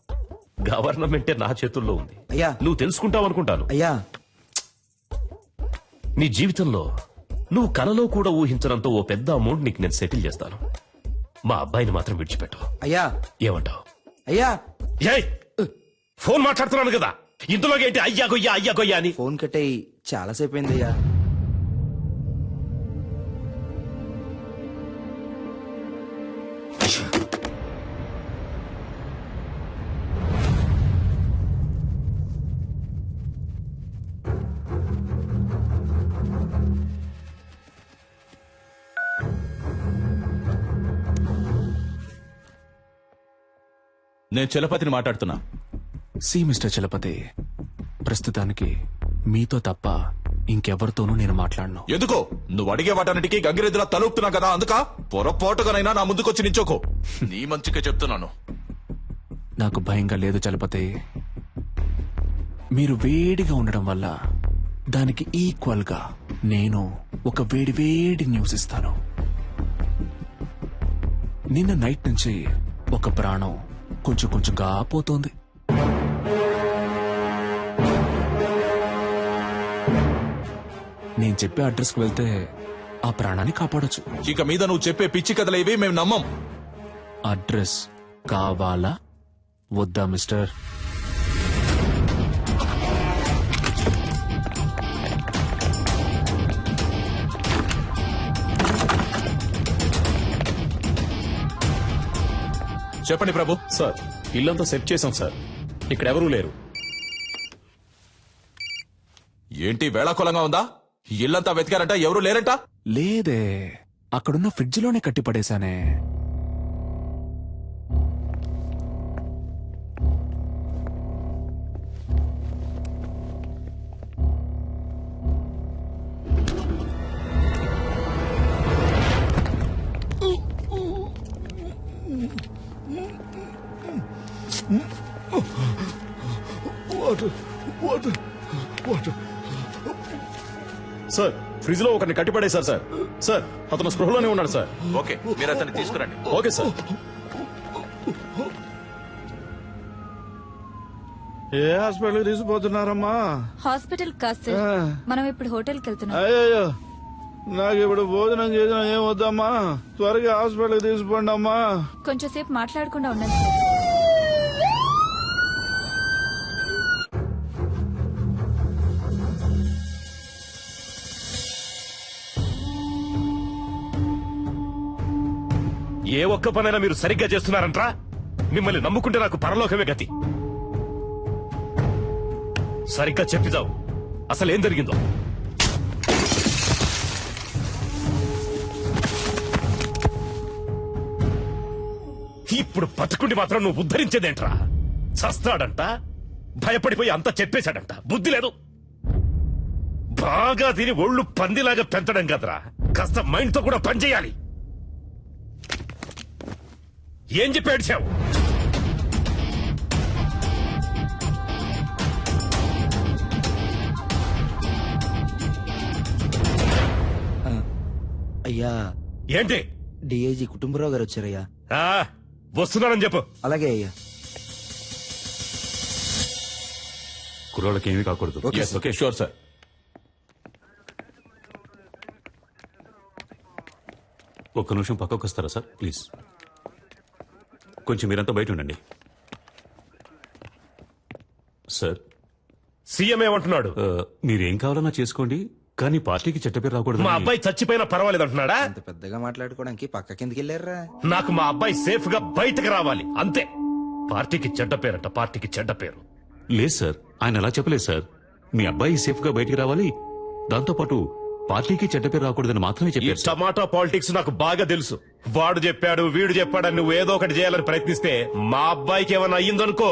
గవర్నమెంటే నా చేతుల్లో ఉంది. అయ్యా, నువ్వు తెలుసుకుంటావు అనుకుంటాను. అయ్యా, నీ జీవితంలో నువ్వు కలలో కూడా ఊహించడంతో ఓ పెద్ద అమౌంట్ నీకు నేను సెటిల్ చేస్తాను. మా అబ్బాయిని మాత్రం విడిచిపెట్టు. అయ్యా, ఏమంటావు? అయ్యా, ఏయ్, ఫోన్ మాట్లాడుతున్నాను కదా, ఇందులోకి ఏంటి అయ్యా గొయ్యా అయ్యా గొయ్యా అని? ఫోన్ కట్టేయి, చాలాసేపు అయిందయ్యా. నేను చలపతిని మాట్లాడుతున్నా. సి మిస్టర్ చలపతి, ప్రస్తుతానికి మీతో తప్ప ఇంకెవరితోనూ నేను మాట్లాడను. ఎందుకో? నువ్వు అడిగే వాటన్నిటికీ గంగిరెద్దులా తలుపుతున్నా కదా, అందుక పొరపాటుగానైనా నా ముందుకొచ్చి నించోకో. నీ మంచిగా చెప్తున్నాను. నాకు భయంగా లేదు చలపతి. మీరు వేడిగా ఉండడం వల్ల దానికి ఈక్వల్ గా నేను ఒక వేడి వేడి న్యూస్ ఇస్తాను. నిన్న నైట్ నుంచి ఒక ప్రాణం కొంచెం కొంచెంగా పోతోంది. నేను చెప్పే అడ్రస్ కు వెళ్తే ఆ ప్రాణాన్ని కాపాడొచ్చు. ఇక మీద నువ్వు చెప్పే పిచ్చి కథలు ఇవి మేము నమ్మం. అడ్రస్ కావాలా వద్దా మిస్టర్? చెప్పండి ప్రభు. సార్, ఇల్లంతా సెట్ చేశాం సార్. ఇక్కడ ఎవరూ లేరు. ఏంటి వేళాకోళంగా ఉందా? ఇల్లంతా వెతికారంట, ఎవరూ లేరంట? లేదే, అక్కడున్న ఫ్రిడ్జ్ లోనే కట్టిపడేశానే. సార్, ఫ్రిడ్జ్ లో ఒకరిని కట్టిపడేశారు సార్. సార్, అతను స్పృహలోనే ఉన్నాడు సార్. ఓకే, మీరు అతన్ని తీసుకురండి. Okay sir. ఏ హాస్పిటల్ తీసుకుపోతున్నారమ్మా? హాస్పిటల్ కాదు సార్, మనం ఇప్పుడు హోటల్కి వెళ్తున్నాం. అయ్యో, నాకు ఇప్పుడు భోజనం చేసిన ఏం వద్దమ్మా, త్వరగా హాస్పిటల్కి తీసుకోండి అమ్మా. కొంచెం సేపు మాట్లాడకుండా ఉండండి సార్. ఏ ఒక్క పనైనా మీరు సరిగ్గా చేస్తున్నారంట్రా? మిమ్మల్ని నమ్ముకుంటే నాకు పరలోకమే గతి. సరిగ్గా చెప్పిదావు, అసలు ఏం జరిగిందో. ఇప్పుడు బతుకుండి మాత్రం నువ్వు ఉద్ధరించేదేంట్రా? చస్తాడంట, భయపడిపోయి అంతా చెప్పేశాడంట. బుద్ధి లేదు. బాగా తిని ఒళ్ళు పందిలాగా పెంచడం కదరా, కాస్త మైండ్తో కూడా పనిచేయాలి. ఏం చెప్పి ఏడ్చావు? అయ్యా, ఏంటి? డిఐజీ కుటుంబరావు గారు వచ్చారయ్యా. ఆ, వస్తున్నానని చెప్పు. అలాగే అయ్యా. కుర్రోళ్ళకి ఏమీ కాకూడదు. Okay sure sir. ఒక్క నిమిషం పక్కకు వస్తారా సార్ ప్లీజ్? కొంచెం మీరంతా బయట ఉండండి. సార్, సీఎం ఏమంటున్నాడు? మీరేం కావాలన్నా చేసుకోండి, కానీ పార్టీకి చెడ్డ పేరు రాకూడదు. మా అబ్బాయి చచ్చిపోయినా పర్వాలేదు అంటున్నాడా? అంత పెద్దగా మాట్లాడుకోవడానికి పక్క కిందకి వెళ్ళారా? నాకు మా అబ్బాయి సేఫ్ గా బయటకు రావాలి అంతే. పార్టీకి చెడ్డ పేరంట, పార్టీకి చెడ్డ పేరు. లేదు సార్, ఆయన అలా చెప్పలేదు సార్. మీ అబ్బాయి సేఫ్ గా బయటికి రావాలి, దాంతోపాటు పార్టీకి చెడ్డ పేరు రాకూడదని మాత్రమే ఈ చెప్పారు సార్. టమాటా పాలిటిక్స్ నాకు బాగా తెలుసు. వాడు చెప్పాడు, వీడు చెప్పాడని నువ్వు ఏదో ఒకటి చేయాలని ప్రయత్నిస్తే మా అబ్బాయికి ఏమైనా అయ్యిందనుకో,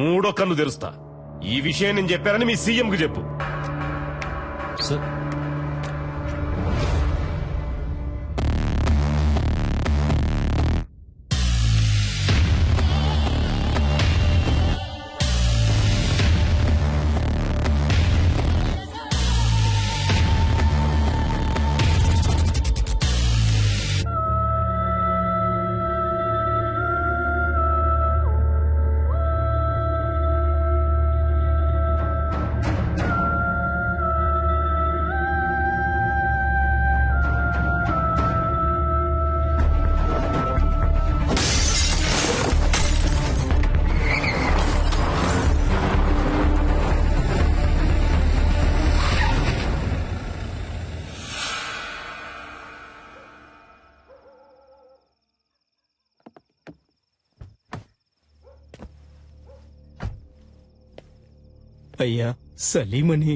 మూడో కన్ను తెరుస్తా. ఈ విషయం నేను చెప్పానని మీ సీఎం కు చెప్పు. సార్, అయ్యా సలీమని,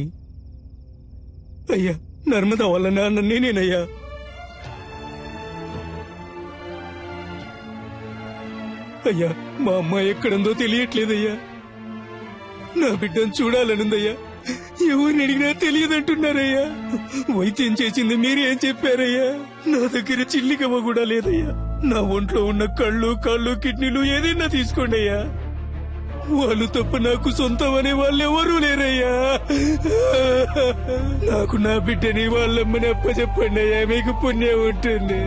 అయ్యా నర్మదా వాళ్ళ నాన్న నేనేనయ్యా. అయ్యా, మా అమ్మాయి ఎక్కడుందో తెలియట్లేదయ్యా. నా బిడ్డను చూడాలనుందయ్యా. ఎవరిని అడిగినా తెలియదంటున్నారయ్యా. వైద్యం చేసింది మీరే ఏం చెప్పారయ్యా? నా దగ్గర చిల్లికవ్వ కూడా లేదయ్యా. నా ఒంట్లో ఉన్న కళ్ళు, కాళ్ళు, కిడ్నీలు ఏదైనా తీసుకోండి అయ్యా. వాళ్ళు తప్ప నాకు సొంతం అనే వాళ్ళు ఎవరూ లేరయ్యా. నాకు నా బిడ్డని వాళ్ళమ్మని అప్పచెప్పండి అయ్యా, మీకు పుణ్యం ఉంటుంది.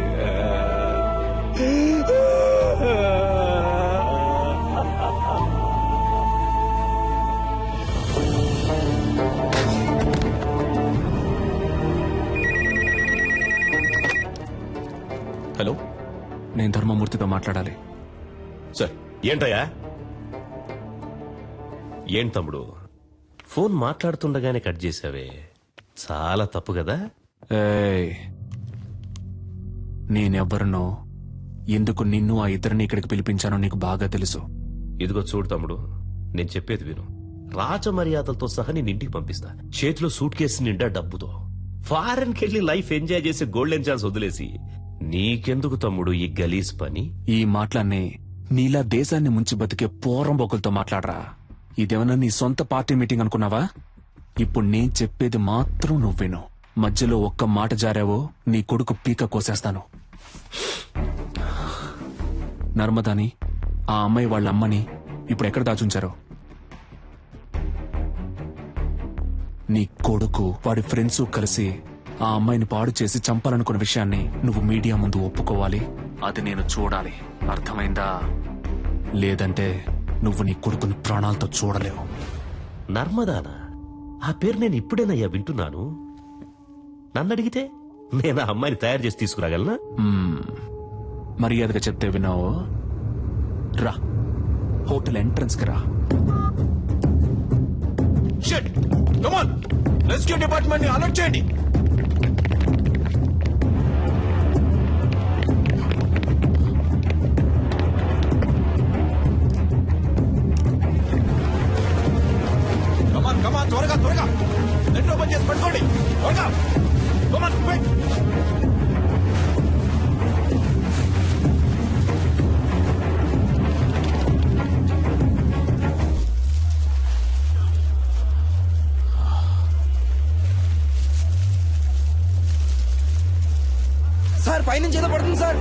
హలో, నేను ధర్మమూర్తితో మాట్లాడాలి. సార్. ఏంటయ్యా? ఏం తమ్ముడు, ఫోన్ మాట్లాడుతుండగానే కట్ చేసావే, చాలా తప్పు కదా? ఏయ్, నేనెవ్వరినో, ఎందుకు నిన్ను ఆ ఇద్దరిని ఇక్కడికి పిలిపించానో నీకు బాగా తెలుసు. ఇదిగో చూడు తమ్ముడు, నేను చెప్పేది విను. రాజమర్యాదలతో సహా నేను ఇంటికి పంపిస్తా, చేతిలో సూట్ కేసు నిండా డబ్బుతో. ఫారెన్ కెళ్ళి లైఫ్ ఎంజాయ్ చేసే గోల్డెన్ ఛాన్స్ వదిలేసి నీకెందుకు తమ్ముడు ఈ గలీజ్ పని? ఈ మాటలన్నీ నీలా దేశాన్ని ముంచి బతికే పోరంబోకులతో మాట్లాడరా. ఇదేమన్నా నీ సొంత పార్టీ మీటింగ్ అనుకున్నావా? ఇప్పుడు నేను చెప్పేది మాత్రం నువ్వు విను. మధ్యలో ఒక్క మాట జారావో నీ కొడుకు పీక కోసేస్తాను. నర్మదాని, ఆ అమ్మాయి వాళ్ళ అమ్మని ఇప్పుడు ఎక్కడ దాచుంచారో? నీ కొడుకు వాడి ఫ్రెండ్స్ కలిసి ఆ అమ్మాయిని పాడు చేసి చంపాలనుకున్న విషయాన్ని నువ్వు మీడియా ముందు ఒప్పుకోవాలి. అది నేను చూడాలి, అర్థమైందా? లేదంటే నువ్వు నీ కొడుకుని ప్రాణాలతో చూడలేవు. నర్మదానా? ఆ పేరు నేను ఇప్పుడేనయ్యా వింటున్నాను. నన్ను అడిగితే నేను ఆ అమ్మాయిని తయారు చేసి తీసుకురాగలనా? మర్యాదగా చెప్తే విన్నావు. రా, హోటల్ ఎంట్రన్స్ కి రా. Shit come on, rescue department ని అలర్ట్ చేయండి. కమాన్ త్వరగా త్వరగా నెట్ ఓపెన్ చేసి పట్టుకోండి త్వరగా. Come on quick. సార్ పైనుంచి ఏదో పడుతుంది సార్.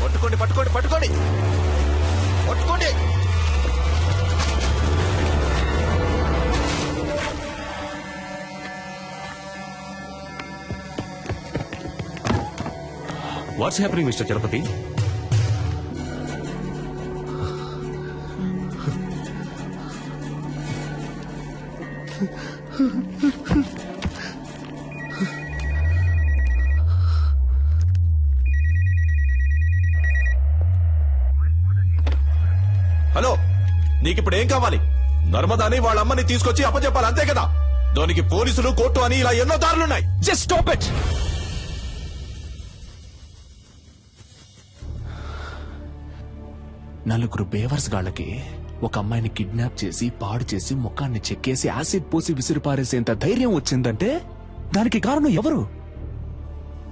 పట్టుకోండి పట్టుకోండి పట్టుకోండి పట్టుకోండి. What's happening mister Chalapathi? Hello, నీకిప్పుడు ఏం కావాలి? నర్మదాని వాళ్ళ అమ్మని తీసుకొచ్చి అప్పచెప్పాలి, అంతే కదా? దానికి పోలీసులు, కోర్టు అని ఇలా ఎన్నో దారులున్నాయి. Just stop it. నలుగురు బేవర్స్ గాళ్ళకి ఒక అమ్మాయిని కిడ్నాప్ చేసి పాడు చేసి ముఖాన్ని చెక్కేసి యాసిడ్ పోసి విసిరిపారేసేంత ధైర్యం వచ్చిందంటే దానికి కారణం ఎవరు?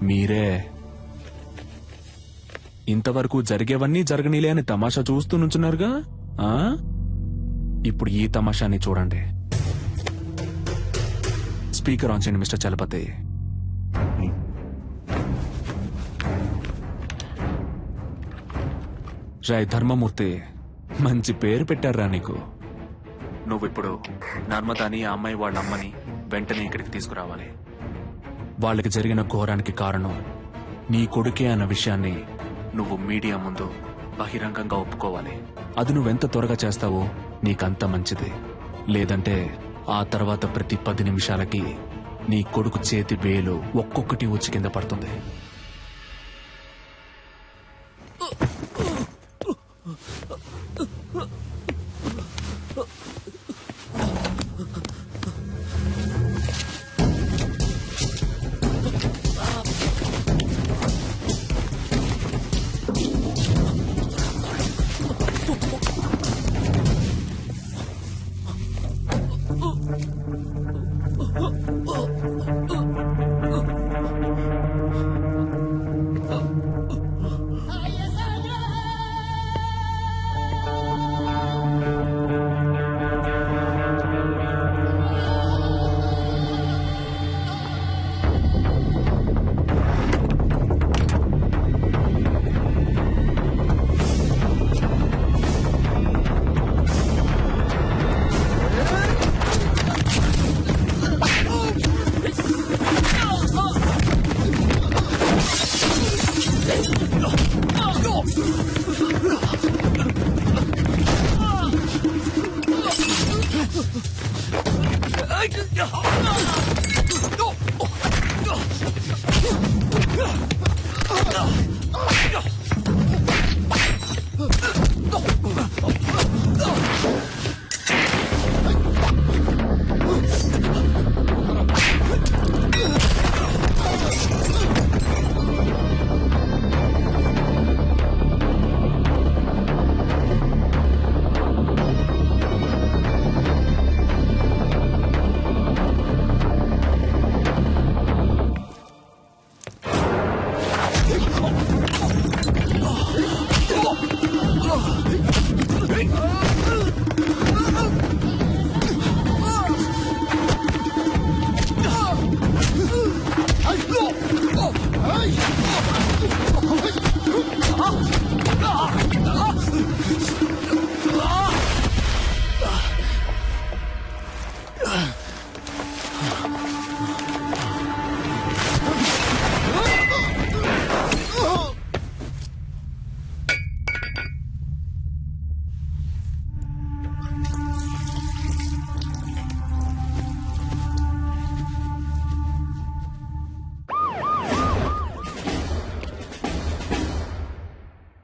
మీరే. ఇంతవరకు జరిగేవన్నీ జరగనీలే అని తమాషా చూస్తూ నుంచున్నారుగా. ఇప్పుడు ఈ తమాషాని చూడండి. స్పీకర్ ఆన్ చేయండి మిస్టర్ చలపతి. రాయ్ ధర్మమూర్తి, మంచి పేరు పెట్టారా నీకు. నువ్విప్పుడు నర్మదాని, ఆ అమ్మాయి వాళ్ళ అమ్మని వెంటనే ఇక్కడికి తీసుకురావాలి. వాళ్ళకి జరిగిన ఘోరానికి కారణం నీ కొడుకే అన్న విషయాన్ని నువ్వు మీడియా ముందు బహిరంగంగా ఒప్పుకోవాలి. అది నువ్వెంత త్వరగా చేస్తావో నీకంత మంచిది. లేదంటే ఆ తర్వాత ప్రతి 10 నిమిషాలకి నీ కొడుకు చేతి వేలు ఒక్కొక్కటి వచ్చి కింద పడుతుంది.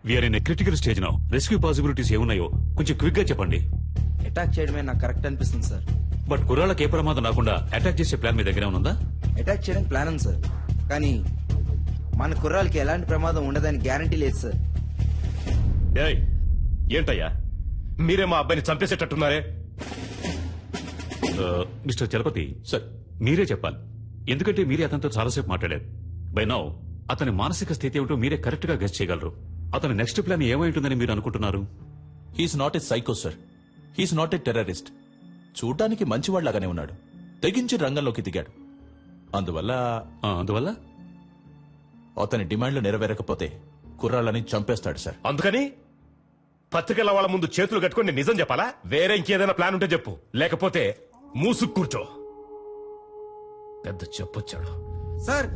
We're in critical stage now. Rescue possibilities ఏమున్నాయో కొంచెం క్విక్ గా చెప్పండి. అటాక్ చేయడమే నాకు కరెక్ట్ అనిపిస్తుంది సార్. బట్ కుర్రాళ్ళకి ఏ ప్రమాదం రాకుండా అటాక్ చేసే ప్లాన్ మీ దగ్గర ఉందా? అటాక్ చేయడానికి ప్లాన్ ఉంది సార్, కానీ మన కుర్రాలకి ఎలాంటి ప్రమాదం ఉండదని గ్యారంటీ లేదు సార్. ఏయ్, ఏంటయ్యా మీరే మా అబ్బాయిని చంపేసేటట్టున్నారే? మిస్టర్ చలపతి సార్ మీరే చెప్పాలి, ఎందుకంటే మీరే అతనితో చాలాసేపు మాట్లాడారు. బై నౌ అతని మానసిక స్థితి ఏమిటో మీరే కరెక్ట్ గా గెస్ చేయగలరు. అతని నెక్స్ట్ ప్లాన్ ఏమై ఉంటుందని మీరు అనుకుంటున్నారు? He's not a psycho sir, he's not a terrorist. చూడ్డానికి మంచివాళ్లాగానే ఉన్నాడు, తెగించి రంగంలోకి దిగాడు. అందువల్ల అతని డిమాండ్లు నెరవేరకపోతే కుర్రాళ్ళని చంపేస్తాడు సార్. అందుకని పత్రికల వాళ్ళ ముందు చేతులు కట్టుకొని నిజం చెప్పాలా? వేరే ఇంకేదైనా ప్లాన్ ఉంటే చెప్పు, లేకపోతే మూసుకు కూర్చో. పెద్ద చెప్పొచ్చాడు సార్.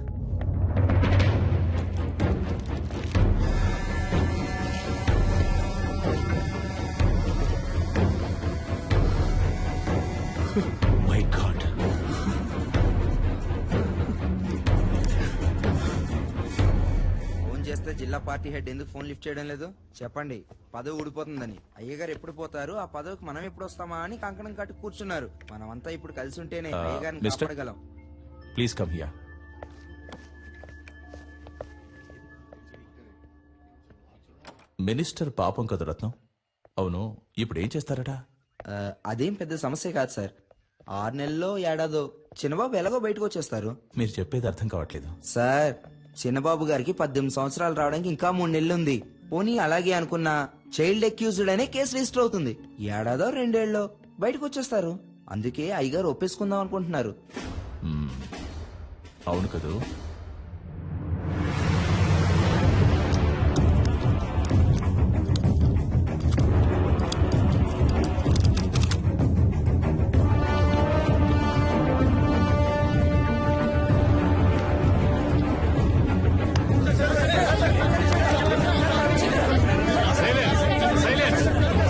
మై గాడ్, ఫోన్ చేస్తే జిల్లా పార్టీ హెడ్ ఎందుకు ఫోన్ లిఫ్ట్ చేయడం లేదు చెప్పండి? పదవి ఊడిపోతుందని. అయ్యగారు ఎప్పుడు పోతారు, ఆ పదవికి మనం ఎప్పుడు వస్తామా అని కంకణం కట్టి కూర్చున్నారు. మనమంతా ఇప్పుడు కలిసి ఉంటేనే అయ్యగారిని మిస్టర్, కాపాడగలం. Please come here. మినిస్టర్ పాపం కదా రత్నం. అవును, ఇప్పుడు ఏం చేస్తారట? అదేం పెద్ద సమస్య కాదు సార్. 6 నెలల్లో ఏడాదో చిన్నబాబు ఎలాగో బయటకు వచ్చేస్తారు. మీరు చెప్పేది అర్థం కావట్లేదు. సార్, చిన్నబాబు గారికి 18 సంవత్సరాలు రావడానికి ఇంకా 3 నెలలు ఉంది. పోనీ అలాగే అనుకున్నా చైల్డ్ అక్యూజ్డ్ అనే కేసు రిజిస్టర్ అవుతుంది. ఏడాదో 2 ఏళ్ళలో బయటకు వచ్చేస్తారు. అందుకే అయ్యగారు ఒప్పేసుకుందాం అనుకుంటున్నారు. అవును కదూ?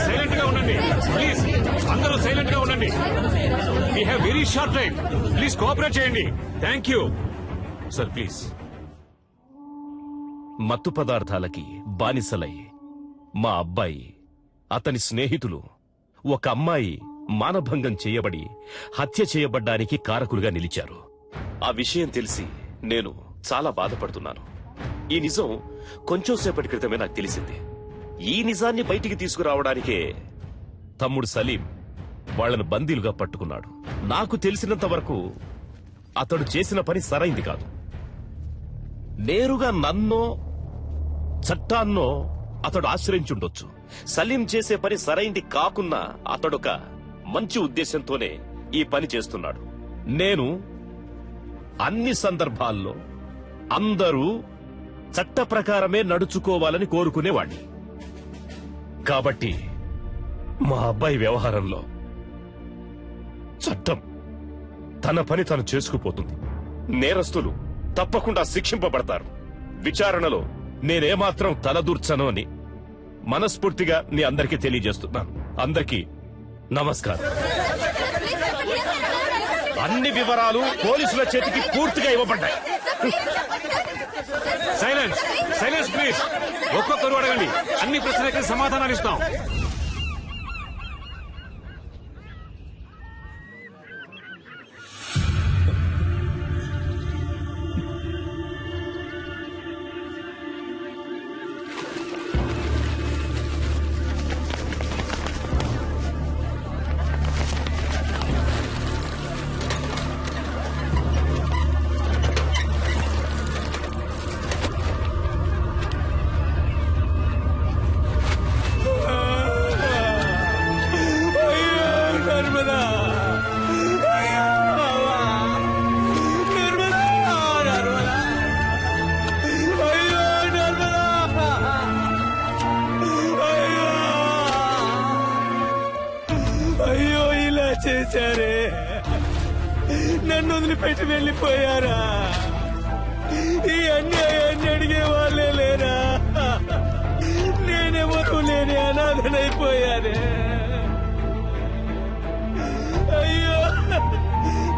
సైలెంట్ గా ఉండండి ప్లీజ్. అందరూ సైలెంట్ గా ఉండండి. We have very short time. Please cooperate చేయండి. Thank you sir. ప్లీజ్. మత్తు పదార్థాలకి బానిసలై మా అబ్బాయి, అతని స్నేహితులు, ఒక అమ్మాయి మానభంగం చేయబడి హత్య చేయబడ్డానికి కారకులుగా నిలిచారు. ఆ విషయం తెలిసి నేను చాలా బాధపడుతున్నాను. ఈ నిజం కొంచెం సేపటి క్రితమే నాకు తెలిసింది. ఈ నిజాన్ని బయటికి తీసుకురావడానికే తమ్ముడు సలీం వాళ్లను బందీలుగా పట్టుకున్నాడు. నాకు తెలిసినంత వరకు అతడు చేసిన పని సరైంది కాదు. నేరుగా నన్నో చట్టాన్నో అతడు ఆశ్రయించుండొచ్చు. సలీం చేసే పని సరైంది కాకున్నా అతడొక మంచి ఉద్దేశంతోనే ఈ పని చేస్తున్నాడు. నేను అన్ని సందర్భాల్లో అందరూ చట్ట ప్రకారమే నడుచుకోవాలని కోరుకునేవాణ్ణి. కాబట్టి మా అబ్బాయి వ్యవహారంలో చట్టం తన పని తను చేసుకుపోతుంది. నేరస్తులు తప్పకుండా శిక్షింపబడతారు. విచారణలో నేనేమాత్రం తలదూర్చను అని మనస్ఫూర్తిగా నీ అందరికీ తెలియజేస్తున్నాను. అందరికీ నమస్కారం. అన్ని వివరాలు పోలీసుల చేతికి పూర్తిగా ఇవ్వబడ్డాయి. Silence, silence please. ఒక్కొక్కరు అడగండి, అన్ని ప్రశ్నలకి సమాధానాలు ఇస్తాం. అయ్యో, ఇలా చేశారే, నన్ను వదిలిపెట్టి వెళ్ళిపోయారా? ఈ అన్యాయాన్ని అడిగే వాళ్ళే లేరా? నేనెవరూ లేని అనాథనైపోయానే. అయ్యో,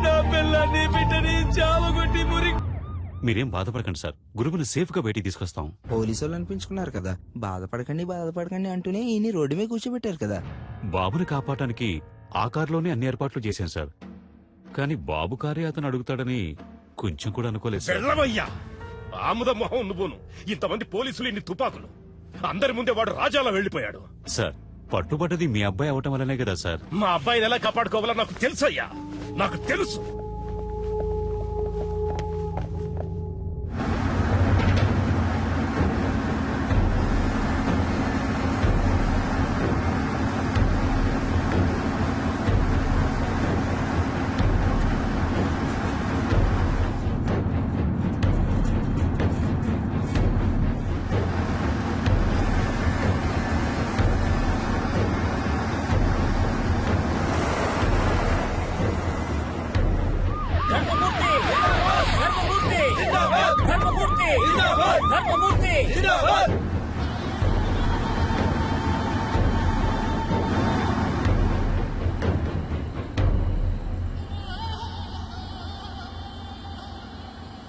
నా పిల్లాన్ని బిడ్డని చావగొట్టి మురి మీరేం బాధపడకండి సార్, గురువుని సేఫ్ గా బయటికి తీసుకొస్తాం. పోలీసు వాళ్ళు అనిపించుకున్నారు కదా, బాధపడకండి అంటూనే ఈయన రోడ్డు మీద కూర్చోబెట్టారు కదా. బాబుని కాపాడటానికి ఆ కారులోనే అన్ని ఏర్పాట్లు చేశాను సార్. కానీ బాబు కారే అతను అడుగుతాడని కొంచెం కూడా అనుకోలేదు సార్. వెళ్ళవయ్యా ఆముద మొహం నువ్వును. ఇంతమంది పోలీసులు, ఇన్ని తుపాకులు, అందరి ముందే వాడు రాజాలా వెళ్ళిపోయాడు. సార్, పట్టుబట్టది మీ అబ్బాయి అవటం వల్లనే కదా సార్. మా అబ్బాయిని ఎలా కాపాడుకోవాలో నాకు తెలుసయ్యా, నాకు తెలుసు.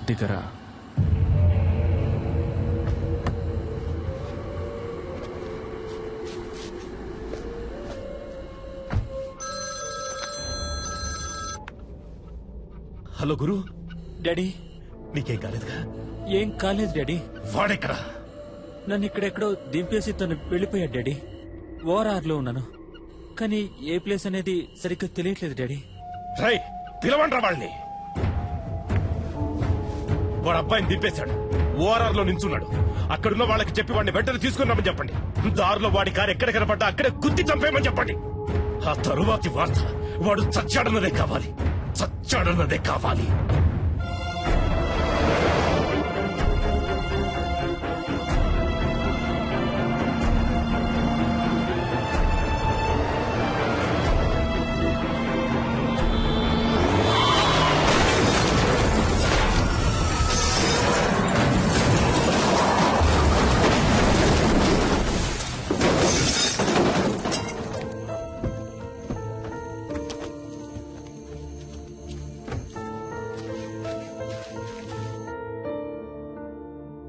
దిగరా. హలో గురు, డాడీ, నీకేం కాలేదుగా? ఏం కాలేదు డాడీ. వాడెక్కడా? నన్ను ఇక్కడెక్కడో దింపేసి తను వెళ్ళిపోయాడు డాడీ. ఓఆర్ఆర్ లో ఉన్నాను, కానీ ఏ ప్లేస్ అనేది సరిగ్గా తెలియట్లేదు డాడీ. రై, పిలవండ్రా వాళ్ళని. వాడు అబ్బాయిని దింపేశాడు, ఓఆర్ఆర్ లో నించున్నాడు. అక్కడున్న వాళ్ళకి చెప్పి వాడిని వెంటనే తీసుకున్నామని చెప్పండి. దారిలో వాడి కారు ఎక్కడ కనపడ్డా అక్కడే గుద్ది చంపేయమని చెప్పండి. ఆ తరువాతి వార్త వాడు చచ్చాడన్నదే కావాలి, చచ్చాడన్నదే కావాలి.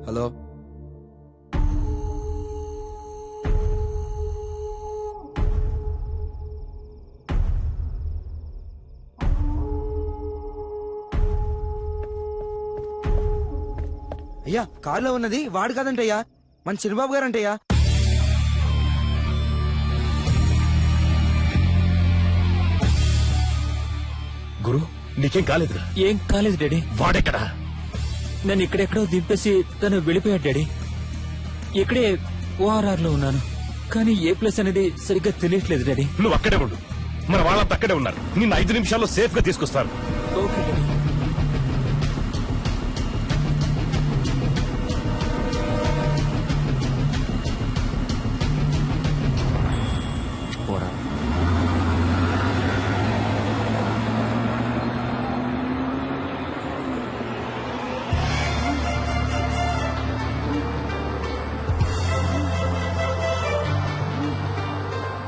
హలో, అయ్యా, కారులో ఉన్నది వాడు కాదంటయ్యా, మన చిన్నబాబు గారంటయ్యా. గురు, నీకేం కాలేదుగా? ఏం కాలేదు డాడీ. వాడెక్కడా? నన్ను ఇక్కడెక్కడో దింపేసి తను వెళ్ళిపోయాడు డాడీ. ఇక్కడే ఓఆర్ఆర్ లో ఉన్నాను, కానీ ఏ ప్లేస్ అనేది సరిగ్గా తెలియట్లేదు డాడీ. నువ్వు అక్కడే ఉండు, మన వాళ్ళంతా అక్కడే ఉన్నారు. నిన్ను 5 నిమిషాల్లో సేఫ్ గా తీసుకొస్తాను. Okay daddy.